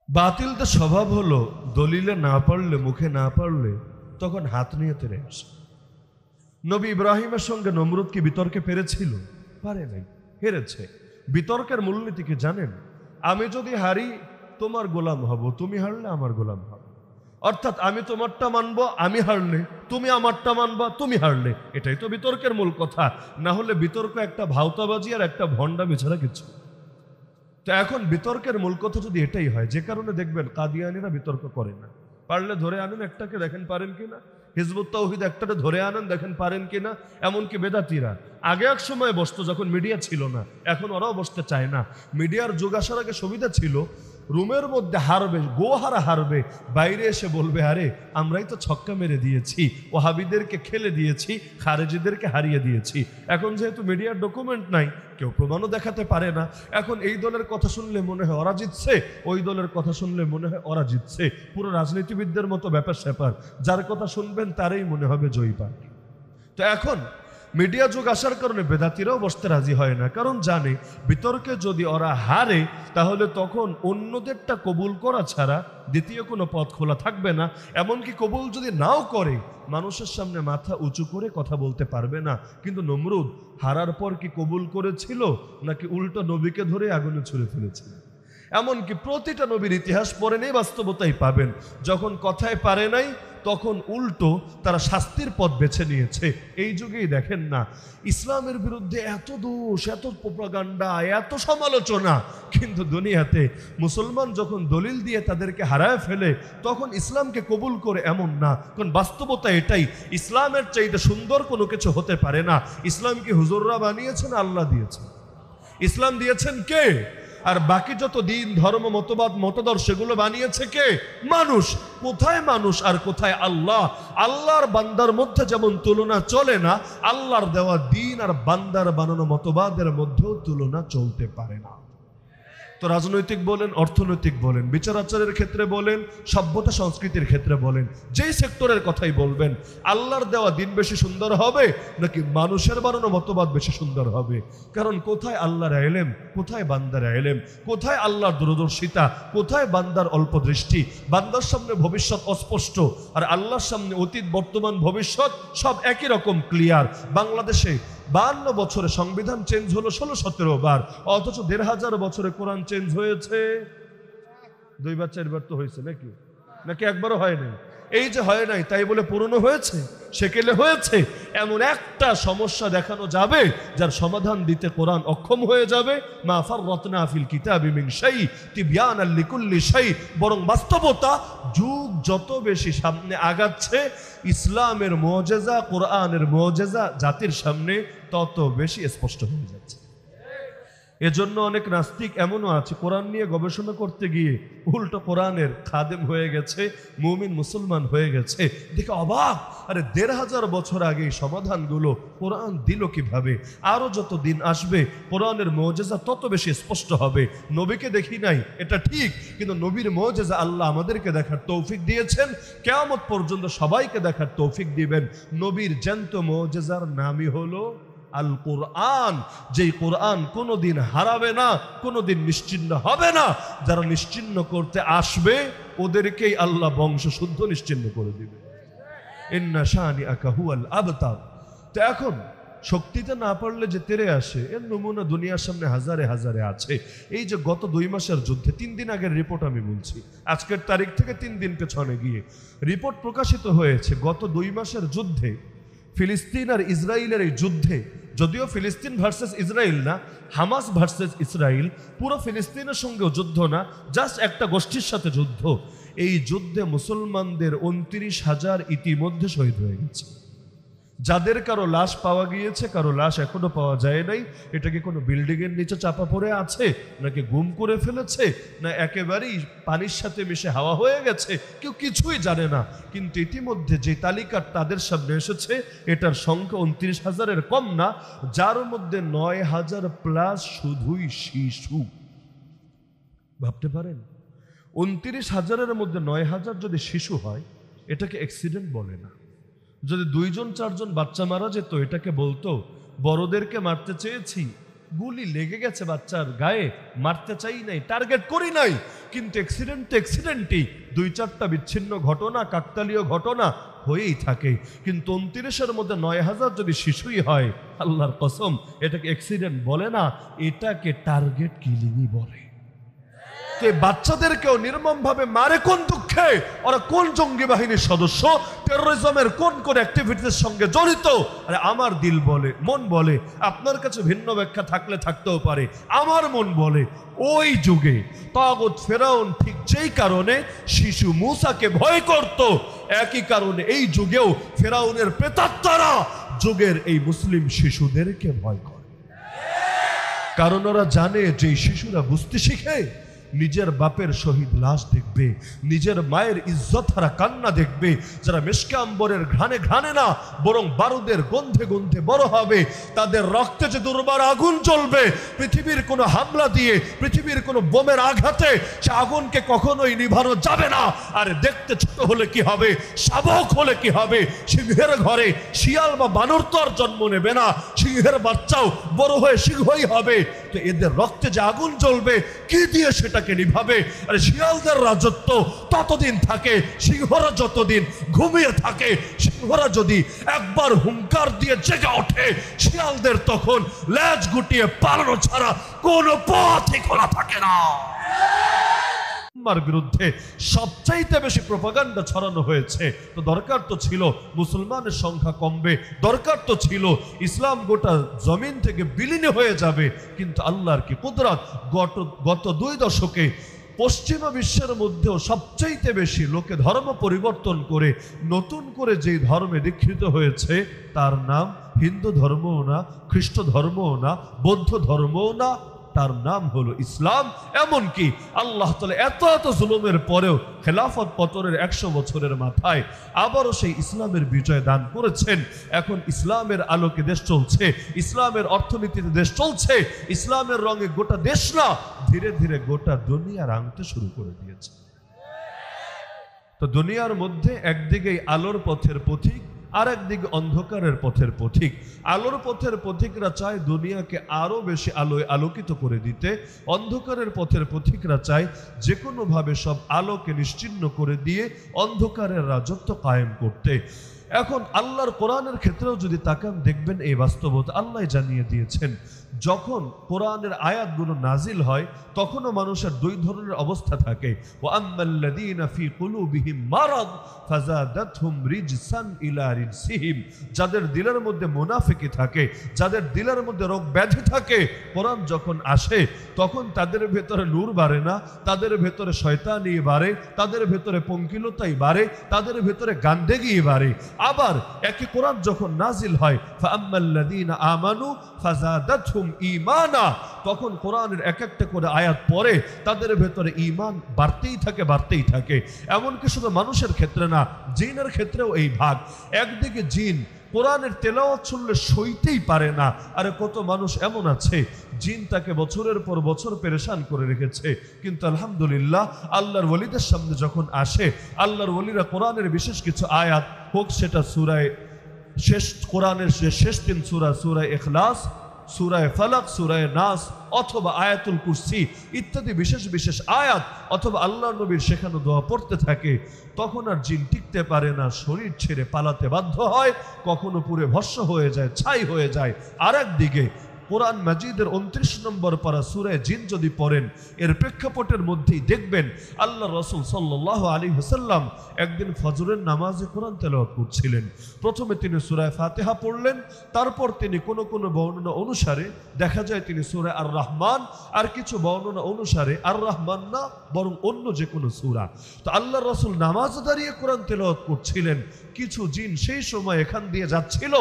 বাতিলদের স্বভাব হলো দলিলে না পারলে, মুখে না পারলে তখন হাত নিয়ে তেড়ে আসে। নবী ইব্রাহিমের সঙ্গে নমরুদ কি বিতর্কে পেরেছিল? পারে নাই, হেরেছে। বিতর্কের মূলনীতি কি জানেন? আমি যদি হারি তোমার গোলাম হব, তুমি হারলে আমার গোলাম হব। অর্থাৎ আমি তোমারটা মানবো, আমি হারলে তুমি আমারটা মানবা, তুমি হারলে। এটাই তো বিতর্কের মূল কথা। না হলে বিতর্ক একটা ভাওতাবাজি আর একটা ভণ্ডামি ছাড়া কিছু। তো এখন বিতর্কের মূল কথা যদি এটাই হয়, যে কারণে দেখবেন কাদিয়ানীরা বিতর্ক করে না। পারলে ধরে আনেন একটাকে, দেখেন পারেন কিনা। হিজবুত তাওহীদ একটাকে ধরে আনেন, দেখেন পারেন কিনা। এমনকি বেদাতিরা আগে এক সময় বসতো যখন মিডিয়া ছিল না, এখন ওরাও বসতে চায় না। মিডিয়ার যুগ আসার আগে সুবিধা ছিল, রুমের মধ্যে হারবে, গোহারা হারবে, বাইরে এসে বলবে আরে আমরাই তো ছক্কা মেরে দিয়েছি, ওহাবিদেরকে খেলে দিয়েছি, খারেজিদেরকে হারিয়ে দিয়েছি। এখন যেহেতু মিডিয়ার ডকুমেন্ট নাই, কেউ প্রমাণও দেখাতে পারে না, এখন এই দলের কথা শুনলে মনে হয় ওরা জিতছে, ওই দলের কথা শুনলে মনে হয় ওরা জিতছে। পুরো রাজনীতিবিদদের মতো ব্যাপার স্যাপার, যার কথা শুনবেন তারই মনে হবে জয়ী পার্টি। তো এখন মিডিয়া যুগ আসার কারণে বেদাতিরাও বসতে রাজি হয় না, কারণ জানে বিতর্কে যদি ওরা হারে তাহলে তখন অন্যদেরটা কবুল করা ছাড়া দ্বিতীয় কোনো পথ খোলা থাকবে না। এমনকি কবুল যদি নাও করে, মানুষের সামনে মাথা উঁচু করে কথা বলতে পারবে না। কিন্তু নমরুদ হারার পর কি কবুল করেছিল, নাকি উল্টো নবীকে ধরে আগুনে ছুঁড়ে ফেলেছিল? এমনকি প্রতিটা নবীর ইতিহাস পড়ে নেই, বাস্তবতাই পাবেন। যখন কথায় পারে নাই তখন উল্টো তারা শাস্তির পথ বেছে নিয়েছে। এই যুগেই দেখেন না, ইসলামের বিরুদ্ধে এত দোষ, এত প্রোপাগান্ডা, এত সমালোচনা, কিন্তু দুনিয়াতে মুসলমান যখন দলিল দিয়ে তাদেরকে হারায় ফেলে তখন ইসলামকে কবুল করে এমন না। কারণ বাস্তবতা এটাই, ইসলামের চাইতে সুন্দর কোনো কিছু হতে পারে না। ইসলাম কি হুজুররা বানিয়েছেন? আল্লাহ দিয়েছেন। ইসলাম দিয়েছেন কে? আর বাকি যত দিন, ধর্ম, মতবাদ, মতাদর্শ সেগুলো বানিয়েছে কে? মানুষ। কোথায় মানুষ আর কোথায় আল্লাহ? আল্লাহর বান্দার মধ্যে যেমন তুলনা চলে না, আল্লাহর দেওয়া দিন আর বান্দার বানানো মতবাদের মধ্যেও তুলনা চলতে পারে না। তো রাজনৈতিক বলেন, অর্থনৈতিক বলেন, বিচার আচারের ক্ষেত্রে বলেন, সভ্যতা সংস্কৃতির ক্ষেত্রে বলেন, যেই সেক্টরের কথাই বলবেন, আল্লাহর দেওয়া দিন বেশি সুন্দর হবে নাকি মানুষের বানানো মতবাদ বেশি সুন্দর হবে? কারণ কোথায় আল্লাহর ইলম, কোথায় বান্দার ইলম, কোথায় আল্লাহর দূরদর্শিতা, কোথায় বান্দার অল্প দৃষ্টি? বান্দার সামনে ভবিষ্যৎ অস্পষ্ট, আর আল্লাহর সামনে অতীত, বর্তমান, ভবিষ্যৎ সব একই রকম ক্লিয়ার। বাংলাদেশে 52 বছরে সংবিধান চেঞ্জ হলো 16-17 বার, অথচ 1500 বছরে কোরআন চেঞ্জ হয়েছে 2 বার 4 বার তো হয়েছে নাকি? নাকি একবারও হয় নাই? এই যে হয় নাই তাই বলে পুরনো হয়েছে, সেকেলে হয়েছে? এমন একটা সমস্যা দেখানো যাবে যার সমাধান দিতে কোরআন অক্ষম হয়ে যাবে? মা ফাররাতনা ফিল কিতাবি মিন শাই তিবয়ানাল লিকুল্লি শাই। বরং বাস্তবতা যুগ যত বেশি সামনে আগাচ্ছে, ইসলামের মুজিজা, কোরআনের মুজিজা জাতির সামনে তত বেশি স্পষ্ট হয়ে যাচ্ছে। এজন্য অনেক নাস্তিক এমনও আছে, কোরআন নিয়ে গবেষণা করতে গিয়ে উল্টো কোরআনের খাদেম হয়ে গেছে, মুমিন মুসলমান হয়ে গেছে। দেখে অবাক, আরে 1500 বছর আগে সমাধানগুলো কোরআন দিল কিভাবে? আরো যত দিন আসবে কোরআনের মুজিজা তত বেশি স্পষ্ট হবে। নবীকে দেখি নাই এটা ঠিক, কিন্তু নবীর মুজিজা আল্লাহ আমাদেরকে দেখার তৌফিক দিয়েছেন, কিয়ামত পর্যন্ত সবাইকে দেখার তৌফিক দিবেন। নবীর জ্যান্ত মুজিজার নামই হলো আল কোরআন, যেই কোরআন কোনোদিন হারাবে না, কোনোদিন নিশ্চিহ্ন হবে না। যারা নিশ্চিহ্ন করতে আসবে ওদেরকেই আল্লাহ বংশ শুদ্ধ নিশ্চিহ্ন করে দিবে। ইন্না শানিআকা হুয়াল আবতার। তো এখন শক্তিতে না পারলে যে তেরে আসে, এর নমুনা দুনিয়ার সামনে হাজারে হাজারে আছে। এই যে গত 2 মাসের যুদ্ধে, 3 দিন আগের রিপোর্ট আমি বলছি, আজকের তারিখ থেকে 3 দিন পেছনে গিয়ে রিপোর্ট প্রকাশিত হয়েছে। গত 2 মাসের যুদ্ধে, ফিলিস্তিন আর ইসরায়েলের এই যুদ্ধে, যদিও ফিলিস্তিন ভার্সেস ইসরায়েল না, হামাস ভার্সেস ইসরায়েল, পুরো ফিলিস্তিনের সঙ্গেও যুদ্ধ না, জাস্ট একটা গোষ্ঠীর সাথে যুদ্ধ। এই যুদ্ধে মুসলমানদের 29,000 ইতিমধ্যে শহীদ হয়ে গেছে। যাদের কারো লাশ পাওয়া গিয়েছে, কারো লাশ এখনো পাওয়া যায় নাই। এটা কি কোনো বিল্ডিং এর নিচে চাপা পড়ে আছে, নাকি গুম করে ফেলেছে, না একেবারেই পানির সাথে মিশে হাওয়া হয়ে গেছে, কেউ কিছুই জানে না। কিন্তু ইতিমধ্যে যে তালিকা তাদের সামনে এসেছে, এটার সংখ্যা 29,000-এর কম না, যার মধ্যে 9,000+ শুধুই শিশু। ভাবতে পারেন, 29,000-এর মধ্যে 9,000 যদি শিশু হয়, এটাকে অ্যাক্সিডেন্ট বলে না। যদি 2-4জন বাচ্চা মারা যেত, এটাকে বলতো বড়দেরকে মারতে চেয়েছি, গুলি লেগে গেছে বাচ্চার গায়ে, মারতে চাই নাই, টার্গেট করি নাই। কিন্তু অ্যাক্সিডেন্টই 2-4টা বিচ্ছিন্ন ঘটনা, কাকতালীয় ঘটনা হয়েই থাকে। কিন্তু 29-এর মধ্যে 9,000 যদি শিশুই হয়, আল্লাহর কসম এটাকে অ্যাক্সিডেন্ট বলে না, এটাকে টার্গেট কিলিংই বলে। তো বাচ্চাদেরকেও নির্মমভাবে মারে কোন দুঃখে? ওরা কোন জঙ্গি বাহিনীর সদস্য, টেরোরিজমের কোন কোন অ্যাক্টিভিটির সঙ্গে জড়িত? আরে আমার দিল বলে, মন বলে, আপনার কাছে ভিন্ন ব্যাখ্যা থাকলে থাকতেও পারে, আমার মন বলে ওই যুগে তাগুত ফেরাউন ঠিক যেই কারণে শিশু মূসাকে ভয় করত, একই কারণে এই যুগেও ফেরাউনের প্রেতাত্মারা যুগের এই মুসলিম শিশুদেরকে ভয় করে। কারণ ওরা জানে যে শিশুরা বুঝতে শিখে, নিজের বাপের শহীদ লাশ দেখবে, নিজের মায়ের ইজ্জত হারা কান্না দেখবে, যারা মেশকে আম্বরের ঘ্রাণে ঘ্রাণে না বরং বারুদের গন্ধে গন্ধে বড় হবে, তাদের রক্তে যে দুর্বার আগুন জ্বলবে, পৃথিবীর কোনো হামলা দিয়ে, পৃথিবীর কোনো বোমের আঘাতে সে আগুনকে কখনোই নিভানো যাবে না। আর দেখতে ছোট হলে কি হবে, শাবক হলে কি হবে, সিংহের ঘরে শিয়াল বা বানর তো আর জন্ম নেবে না, সিংহের বাচ্চাও বড় হয়ে সিংহই হবে। তো এদের রক্তে যে আগুন জ্বলবে, কি দিয়ে সেটাকে নিভাবে? আরে শিয়ালদের রাজত্ব ততদিন থাকে, সিংহরা যতদিন ঘুমিয়ে থাকে। সিংহরা যদি একবার হুঙ্কার দিয়ে জেগে ওঠে, শিয়ালদের তখন লেজ গুটিয়ে পালানো ছাড়া কোনো পথই খোলা থাকে না। বিরুদ্ধে সবচাইতে বেশি প্রপাগান্ডা ছড়ানো হয়েছে। তো দরকার তো ছিল মুসলমানের সংখ্যা কমবে, দরকার তো ছিল ইসলাম গোটা জমিন থেকে বিলীন হয়ে যাবে। কিন্তু আল্লাহর কি কুদরত, গত 2 দশকে পশ্চিমা বিশ্বের মধ্যেও সবচাইতে বেশি লোকে ধর্ম পরিবর্তন করে নতুন করে যেই ধর্মে দীক্ষিত হয়েছে, তার নাম হিন্দু ধর্মও না, খ্রিস্ট ধর্মও না, বৌদ্ধ ধর্মও না, তার নাম হলো ইসলাম। এমনকি আল্লাহ তাআলা এত জুলুমের পরেও খেলাফত পতনের 100 বছরের মাথায় আবারও সেই ইসলামের বিজয় দান করেছেন। এখন ইসলামের আলোকে দেশ চলছে, ইসলামের অর্থনীতিতে দেশ চলছে, ইসলামের রঙে গোটা দেশ না, ধীরে ধীরে গোটা দুনিয়া রাঙতে শুরু করে দিয়েছে। তো দুনিয়ার মধ্যে একদিকে আলোর পথের পথিক, আর একদিকে অন্ধকারের পথের পথিক। আলোর পথের পথিকরা চায় দুনিয়াকে আরো বেশি আলোয় আলোকিত করে দিতে, অন্ধকারের পথের পথিকরা চায় যে কোনোভাবে সব আলোকে নিশ্চিহ্ন করে দিয়ে অন্ধকারের রাজত্ব কায়েম করতে। এখন আল্লাহর কোরআনের ক্ষেত্রেও যদি তাকান, দেখবেন এই বাস্তবতা আল্লাহ জানিয়ে দিয়েছেন। যখন কোরআনের আয়াতগুলো নাজিল হয়, তখনও মানুষের 2 ধরনের অবস্থা থাকে। ওয়া আম্মাল্লাযীনা ফী কুলুবিহিম মারাদ ফাযাদাতহুম রিজসান ইলা রিজসিহিম, যাদের দিলের মধ্যে মুনাফিকি থাকে, যাদের দিলের মধ্যে রোগ ব্যাধি থাকে, কোরআন যখন আসে তখন তাদের ভেতরে নূর বাড়ে না, তাদের ভেতরে শয়তানি বাড়ে, তাদের ভেতরে পঙ্কিলতাই বাড়ে, তাদের ভেতরে গান্দেগি বাড়ে। আবার একই কোরআন যখন নাজিল হয়, ফাআম্মাল্লাযীনা আমানু ফাযাদাতহুম ঈমানা, তখন কোরআনের এক একটা করে আয়াত পড়ে তাদের ভেতরে ঈমান বাড়তেই থাকে। এমনকি শুধু মানুষের ক্ষেত্রে না, জিনের ক্ষেত্রেও এই ভাগ। একদিকে জিন কোরআনের তেলাওয়াত শুনলে সইতেই পারে না। আরে কত মানুষ এমন আছে জিন তাকে বছরের পর বছর পেরেশান করে রেখেছে, কিন্তু আলহামদুলিল্লাহ আল্লাহর ওলিদের সামনে যখন আসে, আল্লাহর ওলিরা কোরআনের বিশেষ কিছু আয়াত, হোক সেটা সূরায়ে শেষ, কোরআনের শেষ 3 সূরা, সূরায়ে ইখলাস, সূরায়ে ফালাক, সূরায়ে নাস, অথবা আয়াতুল কুরসি ইত্যাদি বিশেষ বিশেষ আয়াত, অথবা আল্লাহর নবীর শেখানো দোয়া পড়তে থাকে, তখন আর জিন টিকতে পারে না, শরীর ছেড়ে পালাতে বাধ্য হয়, কখনো পুরে ভস্ম হয়ে যায়, ছাই হয়ে যায়। আর একদিকে কোরআন মাজিদের 29 নম্বর পারা সূরায়ে জিন যদি পড়েন, এর প্রেক্ষাপটের মধ্যেই দেখবেন আল্লাহ রাসূল সাল্লাল্লাহু আলাইহি ওয়াসাল্লাম একদিন ফজরের নামাজে কোরআন তেলাওয়াত করছিলেন। প্রথমে তিনি সূরা ফাতিহা পড়লেন, তারপর তিনি কোন কোন বর্ণনা অনুসারে দেখা যায় তিনি সূরা আর রহমান, আর কিছু বর্ণনা অনুসারে আর রহমান না বরং অন্য যে কোনো সূরা। তো আল্লাহ রাসূল নামাজে দাঁড়িয়ে কোরআন তেলাওয়াত করছিলেন, কিছু জিন সেই সময় এখান দিয়ে যাচ্ছিল,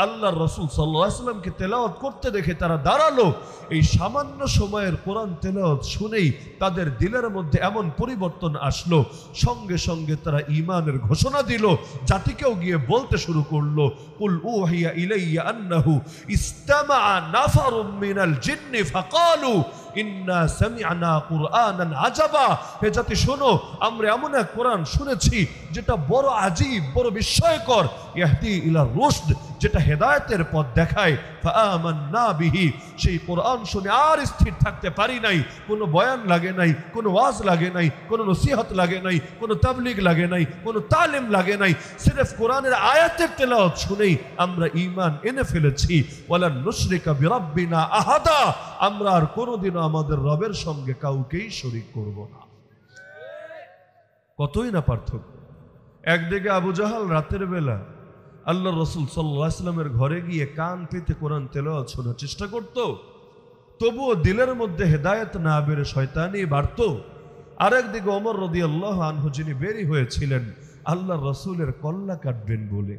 আল্লাহ রাসূল সাল্লাল্লাহু আলাইহি ওয়াসাল্লামকে তেলাওয়াত করতে দেখে তারা দাঁড়ালো। এই সামান্য সময়ের কোরআন তেলাওয়াত শুনেই তাদের দিলের মধ্যে এমন পরিবর্তন আসলো, সঙ্গে সঙ্গে তারা ঈমানের ঘোষণা দিল, জাতিকেও গিয়ে বলতে শুরু করলো, কুল উহিয়া ইলাইয়া আন্নাহু ইসতামাআ নাফারুম মিনাল জিন্নি ফাকালু ইন্না সামি'না কুরআনান আজাবা, হে জাতি শোনো, আমরা এমন এক কোরআন শুনেছি যেটা বড় আজীব, বড় বিস্ময়কর, ইয়াহদি ইলা রুশদ, যেটা হেদায়েতের পথ দেখায়। ফাআমান্না বিহি, সেই কোরআন শুনে আর স্থির থাকতে পারি নাই। কোনো বয়ান লাগে নাই, কোনো ওয়াজ লাগে নাই, কোনো নসিহত লাগে নাই, কোনো তাবলীগ লাগে নাই, কোনো তালিম লাগে নাই, সির্ফ কোরআনের আয়াতের তেলাওয়াত শুনেই আমরা ঈমান এনে ফেলেছি। ওয়ালা নুশরিকা বিরাব্বিনা আহাদা, আমরা আর কোনোদিনও আমাদের রবের সঙ্গে কাউকেই শরীক করব না। কতই না পার্থক্য। একদিকে আবু জাহাল রাতের বেলা আল্লাহ রসুল সাল্লাল্লাহু আলাইহি ওয়াসাল্লামের ঘরে গিয়ে কান পেতে কোরআন তেলাওয়াত শোনার চেষ্টা করত, তবুও দিলের মধ্যে হেদায়েত না বেড়ে শয়তানি বাড়ত। আরেকদিকে ওমর রাদিয়াল্লাহু আনহু, যিনি বেরি হয়েছিলেন আল্লাহ রসুলের কল্লা কাটবেন বলে,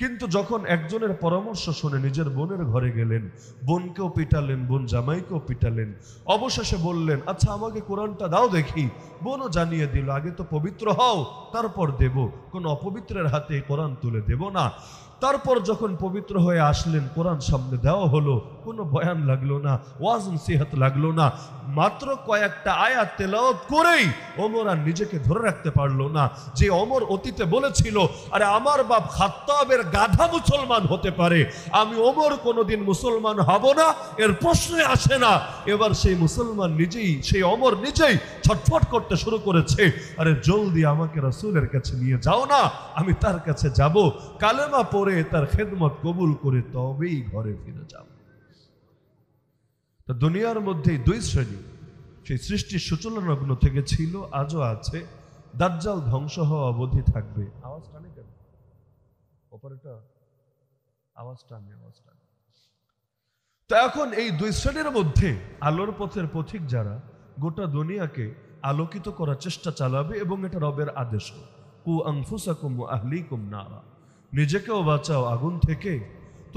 কিন্তু যখন একজনের পরামর্শ শুনে নিজের বোনের ঘরে গেলেন, বোনকেও পিটালেন, বোন জামাইকেও পিটালেন, অবশেষে বললেন, আচ্ছা আমাকে কোরআনটা দাও দেখি। বোনও জানিয়ে দিল, আগে তো পবিত্র হও, তারপর দেব, কোন অপবিত্রের হাতে কোরআন তুলে দেব না। তারপর যখন পবিত্র হয়ে আসলেন, কোরআন সামনে দেওয়া হলো, কোনো বয়ান লাগলো না, ওয়াজ নসিহত লাগলো না, মাত্র কয়েকটা আয়াত তেলাওয়াত করেই ওমর আর নিজেকে ধরে রাখতে পারলো না। যে ওমর অতীতে বলেছিল, আরে আমার বাপ খাত্তাবের গাধা মুসলমান হতে পারে, আমি ওমর কোনোদিন মুসলমান হব না, এর প্রশ্নই আসে না। এবার সেই মুসলমান নিজেই, সেই ওমর নিজেই ছটফট করতে শুরু করেছে, আরে জলদি আমাকে রাসূলের কাছে নিয়ে যাও না, আমি তার কাছে যাব, কালেমা পড়ে তার খেদমত কবুল করে তবেই ঘরে ফিরে যাব। দুনিয়ার মধ্যে দুই শ্রেণী, সেই সৃষ্টির সূচনালগ্ন থেকে ছিল, আজও আছে, দাজ্জাল ধ্বংস হওয়া অবধি থাকবে। আওয়াজ টানে কেন অপারেটর? আওয়াজ টানে। তো এখন এই দুই শ্রেণীর মধ্যে আলোর পথের পথিক যারা গোটা দুনিয়াকে আলোকিত করার চেষ্টা চালাবে, এবং এটা রবের আদেশ, কু আনফুসাকুম ওয়া আহলিকুম নারা, নিজেকেও বাঁচাও আগুন থেকে,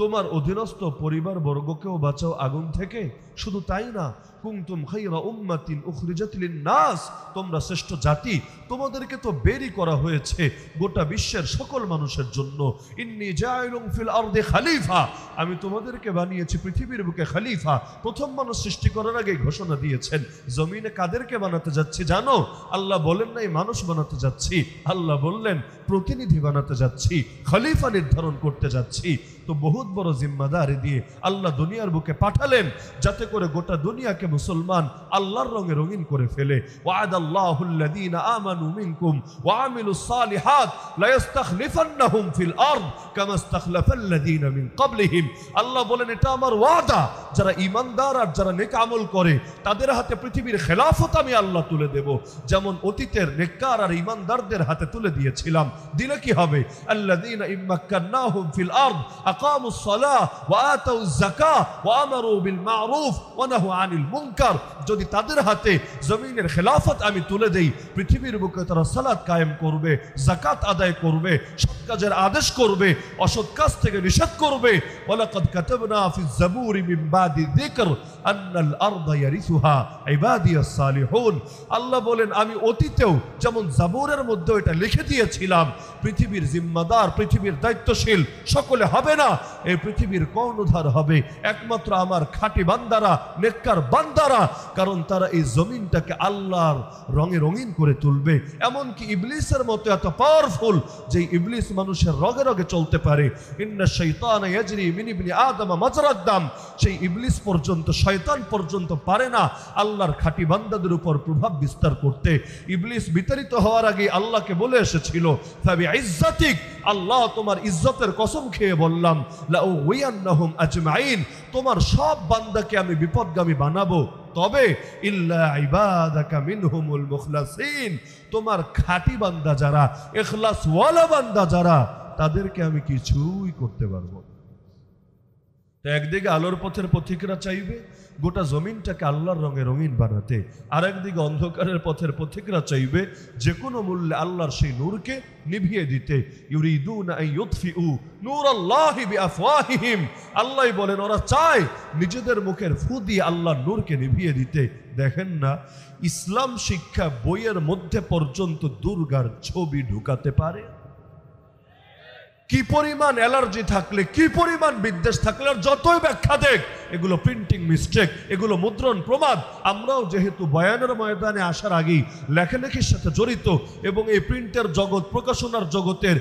তোমার অধীনস্থ পরিবার বর্গকেও বাঁচাও আগুন থেকে। শুধু তাই না, কুনতুম খায়রা উম্মাতিন উখরিজাত লিন-নাস, তোমরা শ্রেষ্ঠ জাতি, তোমাদেরকে তো বেরি করা হয়েছে গোটা বিশ্বের সকল মানুষের জন্য। ইন্নী জাইলুন ফিল আরদি খলিফা, আমি তোমাদেরকে বানিয়েছি পৃথিবীর বুকে খলিফা। প্রথম মানুষ সৃষ্টি করার আগে ঘোষণা দিয়েছেন, জমিনে কাদেরকে বানাতে যাচ্ছি জানো? আল্লাহ বলেন নাই মানুষ বানাতে যাচ্ছি, আল্লাহ বললেন প্রতিনিধি বানাতে যাচ্ছি, খলিফা নির্ধারণ করতে যাচ্ছি। তো বহুত বড় জিম্মাদারি দিয়ে আল্লাহ দুনিয়ার বুকে পাঠালেন, যাতে করে গোটা দুনিয়াকে মুসলমান আল্লাহর রঙে রঙিন করে ফেলে। ওয়াদাল্লাহুল্লাযীনা আমানু মিনকুম ওয়া আমিলুস সালিহাত লা ইস্তাখলিফান্নাহুম ফিল আরদ কামা ইস্তাখলাফাল্লাযীনা মিন ক্বাবলিহিম। আল্লাহ বলেন, এটা আমার ওয়াদা, যারা ঈমানদার আর যারা নেক আমল করে তাদের হাতে পৃথিবীর খেলাফত আমি আল্লাহ তুলে দেব, যেমন অতীতের নেককার আর ঈমানদারদের হাতে তুলে দিয়েছিলাম। দিলে কি হবে? আল্লাযীনা ইম্মাক্কান্নাহুম ফিল আরদ আকামুস সালাহ ওয়া আতাউজ যাকাহ ওয়া আমারু বিল মা'রুফ ওয়া নাহু আনিল মুনকার। যদি তাদের হাতে জমিনের খেলাফত আমি তুলে দেই, পৃথিবীর বুকে তারা সালাত কায়েম করবে, যাকাত আদায় করবে, সৎ কাজের আদেশ করবে, অসৎ কাজ থেকে নিষেধ করবে। ওয়ালাকাদ কাতাবনা ফিজ যাবুরি মিন বাদি যিকর আন্নাল আরদা ইয়ারিসুহা ইবাদিয়াস সালিহুন। আল্লাহ বলেন, আমি অতীতেও যেমন যাবুরের মধ্যে এটা লিখে দিয়েছিলাম, পৃথিবীর জিম্মাদার, পৃথিবীর দায়িত্বশীল সকলে হবে না, এই পৃথিবীর কর্ণধার হবে একমাত্র আমার খাঁটি বান্দারা, নেককার বান্দারা, কারণ তারা এই জমিনটাকে আল্লাহর রঙে রঙিন করে তুলবে। এমনকি ইবলিসের মতো এত পাওয়ারফুল যে ইবলিস মানুষের রগে রগে চলতে পারে। ইন্না শাইতানা ইয়াজরি মিন ইবনি আদম মাজরাদ দাম, সেই ইবলিস পর্যন্ত, শয়তান পর্যন্ত পারে না আল্লাহর খাঁটি বান্দাদের উপর প্রভাব বিস্তার করতে। ইবলিস বিতাড়িত হওয়ার আগে আল্লাহকে বলে এসেছিল, ফাবি ইজ্জাতিক, আল্লাহ তোমার ইজ্জতের কসম খেয়ে বললাম, লা উওয়ান্নাহুম আজমাইন, তোমার সব বান্দাকে আমি বিপদগামী বানাবো, তবে ইল্লা ইবাদাকা মিনহুমুল মুখলাসিন, তোমার খাঁটি বান্দা যারা, ইখলাস ওয়ালা বান্দা যারা, তাদেরকে আমি কিছুই করতে পারবো না। তো একদিকে আলোর পথের পথিকরা চাইবে গোটা জমিনটাকে আল্লাহর রঙে রঙিন বানাতে, আর একদিকে অন্ধকারের পথের পথিকরা চাইবে যে কোনো মূল্যে আল্লাহর সেই নূরকে নিভিয়ে দিতে। ইউরিদুনা আন ইউতফিউ নূরাল্লাহি বিআফওয়াহিহিম, আল্লাহ বলেন ওরা চায় নিজেদের মুখের ফু দিয়ে আল্লাহর নূরকে নিভিয়ে দিতে। দেখেন না, ইসলাম শিক্ষা বইয়ের মধ্যে পর্যন্ত দুর্গার ছবি ঢুকাতে পারে। কি পরিমাণ অ্যালার্জি থাকলে, কি পরিমাণ বিদ্বেষ থাকলে, আর যতই ব্যাখ্যা দেখ, এগুলো প্রিন্টিং মিস্টেক, এগুলো মুদ্রণ প্রমাদ। আমরাও যেহেতু বয়ানের ময়দানে আসার আগেই লেখালেখির সাথে জড়িত এবং এই প্রিন্টের জগৎ, প্রকাশনার জগতের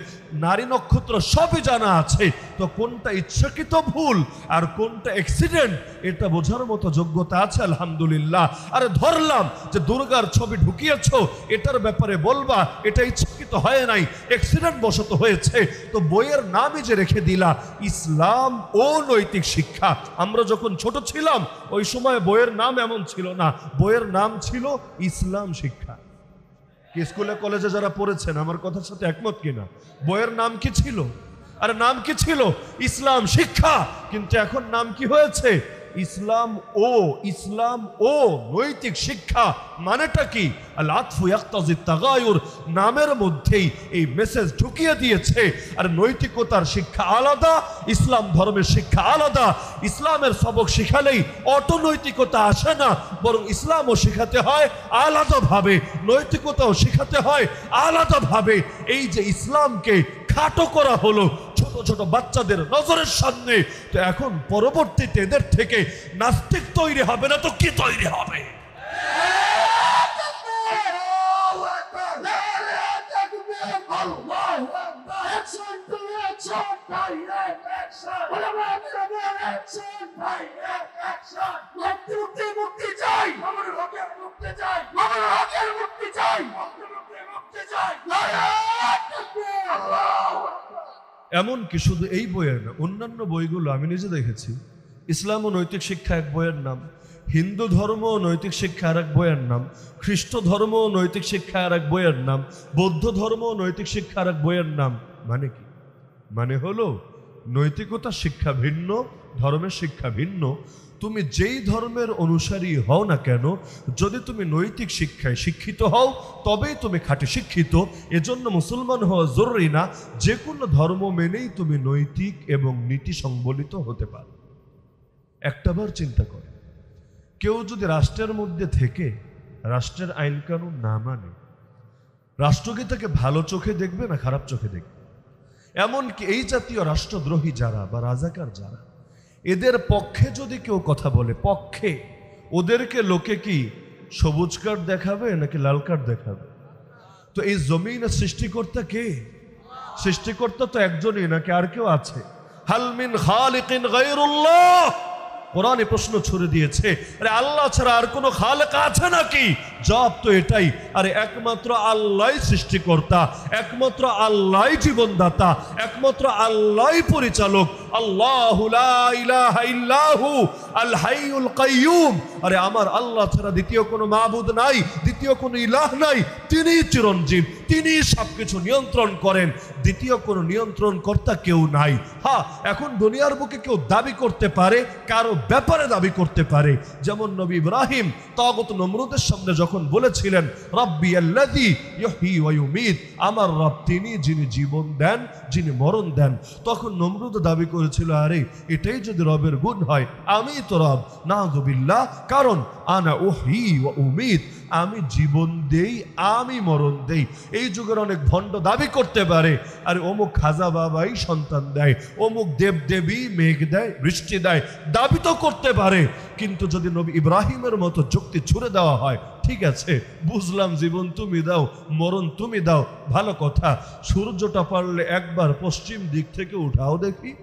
নারী নক্ষত্র সবই জানা আছে, তো কোনটা ইচ্ছাকৃত ভুল আর কোনটা অ্যাক্সিডেন্ট এটা বোঝার মতো যোগ্যতা আছে আলহামদুলিল্লাহ। আরে ধরলাম যে দুর্গার ছবি ঢুকিয়েছ, এটার ব্যাপারে বলবা এটা ইচ্ছাকৃত হয় নাই, অ্যাক্সিডেন্ট বশত হয়েছে, তো বইয়ের নামই যে রেখে দিলা ইসলাম ও নৈতিক শিক্ষা। আমরা যখন ছোট ছিলাম ওই সময় বইয়ের নাম এমন ছিল না, বইয়ের নাম ছিল ইসলাম শিক্ষা। স্কুলে কলেজে যারা পড়েছেন আমার কথার সাথে একমত কিনা? বইয়ের নাম কি ছিল? আরে নাম কি ছিল? ইসলাম শিক্ষা। কিন্তু এখন নাম কি হয়েছে? ইসলাম ও নৈতিক শিক্ষা। মানেটা কি? আল আতফু ইয়াক্তাজি তাগায়ুর, নামের মধ্যেই এই মেসেজ ঢুকিয়ে দিয়েছে। আর নৈতিকতার শিক্ষা আলাদা, ইসলাম ধর্মের শিক্ষা আলাদা। ইসলামের সবক শিখালেই অটোনৈতিকতা আসে না, বরং ইসলামও শেখাতে হয় আলাদাভাবে, নৈতিকতাও শেখাতে হয় আলাদাভাবে। এই যে ইসলামকে খাটো করা হলো ছোট ছোট বাচ্চাদের নজরের সামনে, তো এখন পরবর্তীতে এদের থেকে নাস্তিক তৈরি হবে না তো কি তৈরি হবে? এমনকি শুধু এই বইয়ের না, অন্যান্য বইগুলো আমি নিজে দেখেছি। ইসলাম ও নৈতিক শিক্ষা এক বইয়ের নাম, হিন্দু ধর্ম ও নৈতিক শিক্ষা আর এক বইয়ের নাম, খ্রিস্ট ধর্ম ও নৈতিক শিক্ষা আর এক বইয়ের নাম, বৌদ্ধ ধর্ম ও নৈতিক শিক্ষা আর এক বইয়ের নাম। মানে কি? মানে হলো নৈতিকতার শিক্ষা ভিন্ন, ধর্মের শিক্ষা ভিন্ন। তুমি যেই ধর্মের অনুসারী হও না কেন, যদি তুমি নৈতিক শিক্ষায় শিক্ষিত হও তবেই তুমি খাঁটি শিক্ষিত। এজন্য মুসলমান হওয়া জরুরি না, যে কোনো ধর্ম মেনেই তুমি নৈতিক এবং নীতি সংবলিত হতে পারো। একটাবার চিন্তা করো, কেউ যদি রাষ্ট্রের মধ্যে থেকে রাষ্ট্রের আইন কানুন না মানে, রাষ্ট্র কি তাকে ভালো চোখে দেখবে না খারাপ চোখে দেখবে? এমনকি এই জাতীয় রাষ্ট্রদ্রোহী যারা বা রাজাকার যারা, এদের পক্ষে যদি কেউ কথা বলে, পক্ষে, ওদেরকে লোকে কি সবুজ কার্ড দেখাবে নাকি লাল কার্ড দেখাবে? তো এই জমিনের সৃষ্টিকর্তা কে? সৃষ্টিকর্তা তো একজনই, নাকি আর কেউ আছে? হাল মিন খালিকিন গায়রুল্লাহ। কোরআনে প্রশ্ন ছুড়ে দিয়েছে, আরে আল্লাহ ছাড়া আর কোনো খালেক আছে নাকি? জবাব তো এটাই, আরে একমাত্র আল্লাহই সৃষ্টিকর্তা, একমাত্র আল্লাহই জীবনদাতা, একমাত্র আল্লাহই পরিচালক। আল্লাহু লা ইলাহা ইল্লাহু আল হাইয়ুল কাইয়ুম। আরে আমার আল্লাহ ছাড়া দ্বিতীয় কোনো মাবুদ নাই, দ্বিতীয় কোনো ইলাহ নাই। তিনিই চিরঞ্জীব, তিনিই সবকিছু নিয়ন্ত্রণ করেন, দ্বিতীয় কোনো নিয়ন্ত্রণ কর্তা কেউ নাই। হ্যাঁ, এখন দুনিয়ার বুকে কেউ দাবি করতে পারে, কারো ব্যাপারে দাবি করতে পারে। যেমন নবী ইব্রাহিম তাগুত নমরুদের সামনে যখন বলেছিলেন রাব্বি আল্লাযী ইহয়ী ওয়া ইউমীত, আমার রব তিনি যিনি জীবন দেন, যিনি মরণ দেন, তখন নমরুদ দাবি করেছিল, আরে এটাই যদি রবের গুণ হয়, আমি তো রব, নাউযুবিল্লাহ। কারণ আনা উহয়ী ওয়া উমীত, আমি জীবন দেই, আমি মরণ দেই। এই যুগের অনেক ভণ্ড দাবি করতে পারে, আরে অমুক খাজা বাবাই সন্তান দেয়, অমুক দেব দেবী মেঘ দেয়, বৃষ্টি দেয়, দাবি তো করতে পারে। কিন্তু যদি নবী ইব্রাহিমের মতো যুক্তি ছুড়ে দেওয়া হয়, ঠিক আছে বুঝলাম জীবন তুমি দাও, মরণ তুমি দাও, ভালো কথা, সূর্যটা পারলে একবার পশ্চিম দিক থেকে উঠাও দেখি।